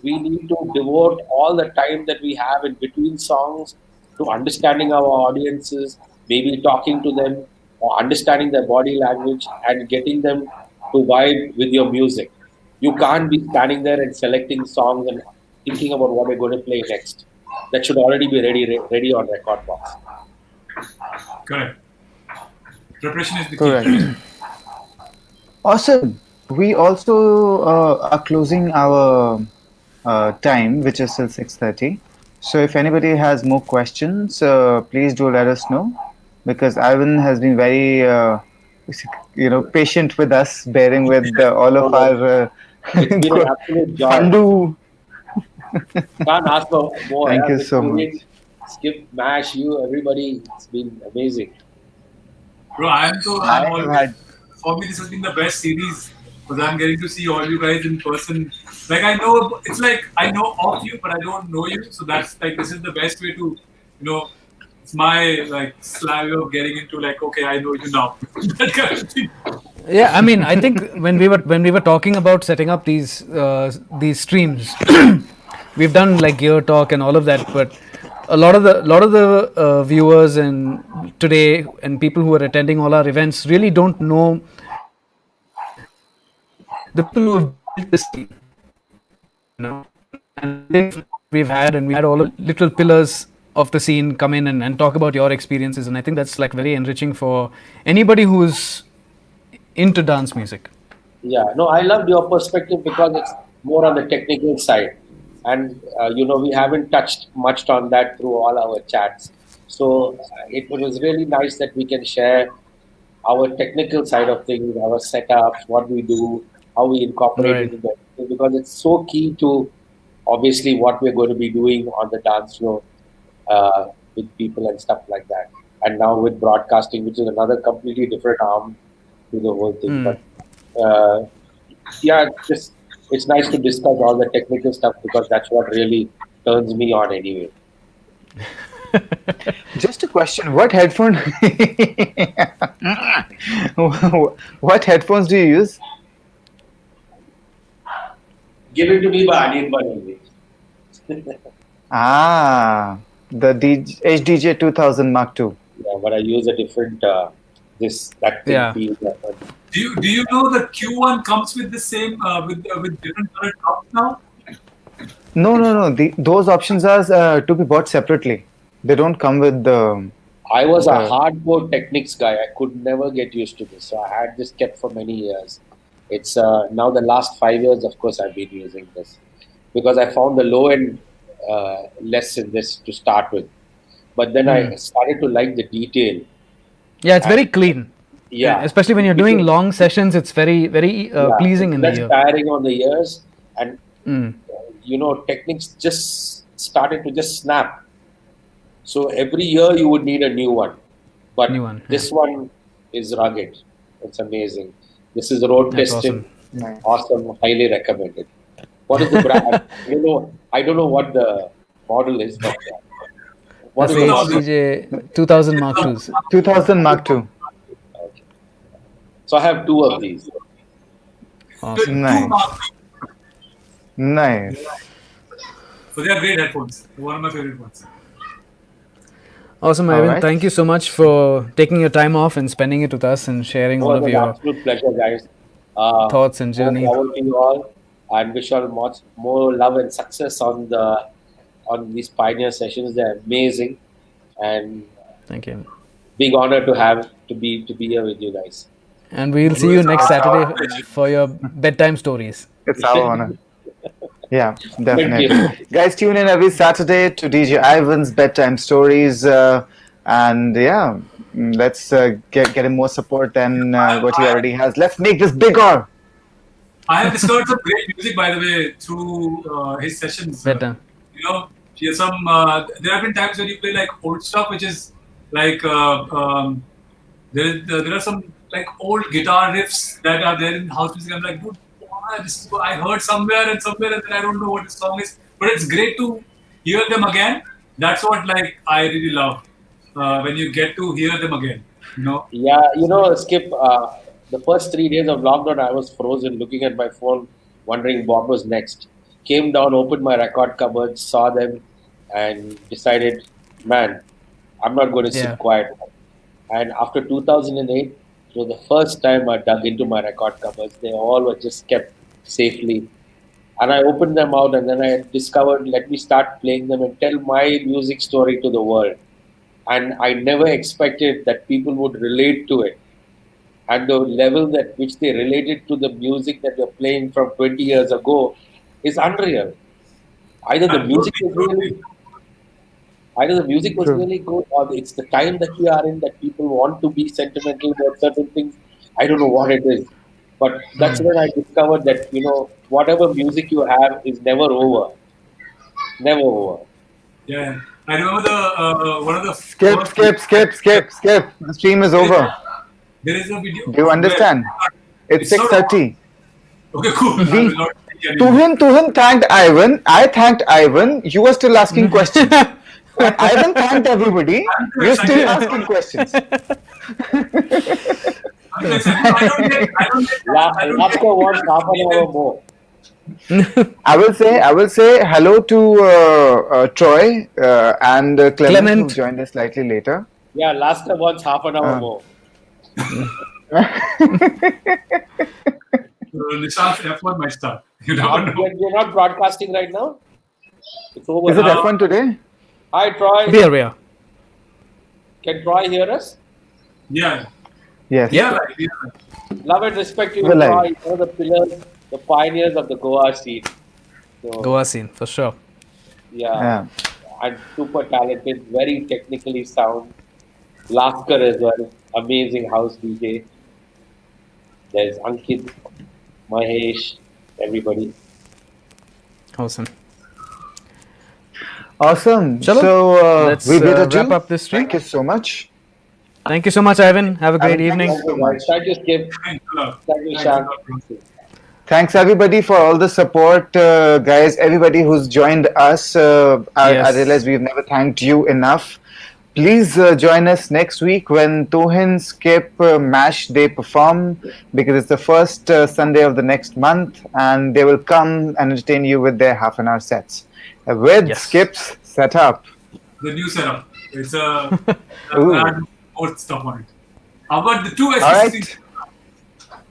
we need to devote all the time that we have in between songs to understanding our audiences, maybe talking to them or understanding their body language and getting them to vibe with your music. You can't be standing there and selecting songs and thinking about what you're going to play next. That should already be ready on record box. Correct. Preparation is the key. Correct. Awesome. We also are closing our time, which is till 6:30. So if anybody has more questions, please do let us know, because Ivan has been very, patient with us, bearing with all No, of no, our it's been an absolute joy. fundu. Can't ask for more. Thank Yeah, you with so much. Tuhin, Skip, Mash, you, everybody. It's been amazing. Bro, I I'm have always, had. for me, this has been the best series because I'm getting to see all you guys in person. Like, I know, it's like I know of you, but I don't know you. So that's like, this is the best way to, it's my like slang of getting into like, okay, I know you now. That kind of thing. Yeah, I mean, I think when we were talking about setting up these streams, we've done like gear talk and all of that, but a lot of the viewers and today and people who are attending all our events really don't know the people who have built this scene, and we've had all the little pillars of the scene come in and talk about your experiences, and I think that's like very enriching for anybody who's into dance music. Yeah, no, I loved your perspective because it's more on the technical side, and we haven't touched much on that through all our chats. So it was really nice that we can share our technical side of things, our setups, what we do, how we incorporate it Right. into the, because it's so key to obviously what we're going to be doing on the dance floor with people and stuff like that. And now with broadcasting, which is another completely different arm to the whole thing. But uh, yeah, just it's nice to discuss all the technical stuff because that's what really turns me on anyway. Just a question. What headphone? What headphones do you use? Given to me by Anian Banani. The HDJ 2000 Mark II. Yeah, but I use a different this that thing Yeah. feels like Do you know the Q1 comes with the same with different colored tops now? No, no, no. Those options are to be bought separately. They don't come with the. I was a Uh, hardcore techniques guy. I could never get used to this. So I had this kept for many years. It's now the last 5 years, of course, I've been using this because I found the low end less in this to start with. But then I started to like the detail. Yeah, it's very And clean. yeah, Especially when you're doing because, long sessions, it's very, very yeah, pleasing it's in the less ear. tiring on the ears. And, Mm. techniques just started to just snap. So every year you would need a new one. New But one. Yeah. this one is rugged. It's amazing. This is road That's tested, awesome. nice. awesome, highly recommended. What is the brand? I don't know what the model is, but what That's is the the model? HDJ 2000 Mark IIs. 2000 Mark II. Okay. So I have two of these. Awesome. Two Nice. marks. Nice. So they are great headphones. One of my favorite ones. Awesome, All Ivan. right. Thank you so much for taking your time off and spending it with us and sharing It all was of an your absolute pleasure, guys. thoughts and More journey. power to you all, and wish you all much more love and success on these pioneer sessions. They're amazing, and Thank you. big honor to be here with you guys. And we'll see you Always next It's Saturday our for your bedtime stories. it's our honor. Yeah, Thank you. definitely. Guys, tune in every Saturday to DJ Ivan's Bedtime Stories. And yeah, let's get him more support than what he I, already has. Let's make this bigger. I have discovered some great music, by the way, through his sessions. Better. You know, he has some. There have been times when you play like old stuff, which is like there are some like old guitar riffs that are there in house music. I'm like, dude, I heard somewhere, and then I don't know what the song is. But it's great to hear them again. That's what like I really love when you get to hear them again. You know. Yeah, Skip, the first 3 days of lockdown, I was frozen looking at my phone, wondering what was next. Came down, opened my record cupboard, saw them, and decided, man, I'm not going to Yeah. sit quiet. And after 2008, it was the first time I dug into my record cupboards. They all were just kept safely. And I opened them out, and then I discovered, let me start playing them and tell my music story to the world. And I never expected that people would relate to it. And the level that which they related to the music that they're playing from 20 years ago is unreal. Either the music Totally, is totally. really Either the music was True. really good, or it's the time that we are in that people want to be sentimental about certain things. I don't know what it is, but that's when I discovered that whatever music you have is never over. Yeah, I remember the one of the Skip, first videos skip, skip, I skip, skip. The stream is there is over. there is a video Do you where understand? It's it's sort of 6:30. okay, cool. I will We not take anymore. Tuhin thanked Ivan. I thanked Ivan. You are still asking questions. Ivan thanked everybody. I'm too You're still excited. asking questions. I'm too excited. No, I don't get Laughter wants half an hour more. I will say hello to Troy and Clement, who Clement. joined us slightly later. Yeah, Laughter wants half an hour Uh, more. Nishant's F1 might start. You never know. We're not broadcasting right now. It's over. Is it now. F1 today? Hi, Troy. We are. Can Troy hear us? Yeah, Yes. yeah, right. Yeah, right. Love and respect to you, We're live. Troy. You're the pillars, the pioneers of the Goa scene. So, Goa scene for sure. yeah. And super talented, very technically sound. Laskar as well, amazing house DJ. There's Ankit, Mahesh, everybody. Awesome. Awesome. Chalo, So let's we bid adieu. wrap up this stream. Thank you so much. Thank you so much, Ivan. Have a great Ivan, evening. thank you so much. Thank you, Skip. Thanks a lot. Thank you, Thanks a Shan. lot, bro. Thanks everybody for all the support, guys. Everybody who's joined us. I Yes. realize we've never thanked you enough. Please join us next week when Tuhin, Skip, Mash they perform, because it's the first Sunday of the next month, and they will come and entertain you with their half-an-hour sets with Yes. Skip's setup. The new setup. It's a Ooh. add more stuff on it. I've got the two All SPCs. right.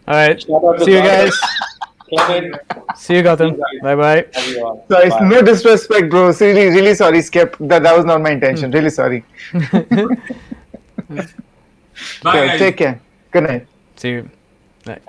All right. Shout out to See you Gautam. guys. Clement, See you, Gautam. Bye bye. everyone. Sorry, Bye. no disrespect, bro. Really, really sorry, Skip. That was not my intention. Really sorry. Bye, So, guys. take care. Good night. See you. Bye.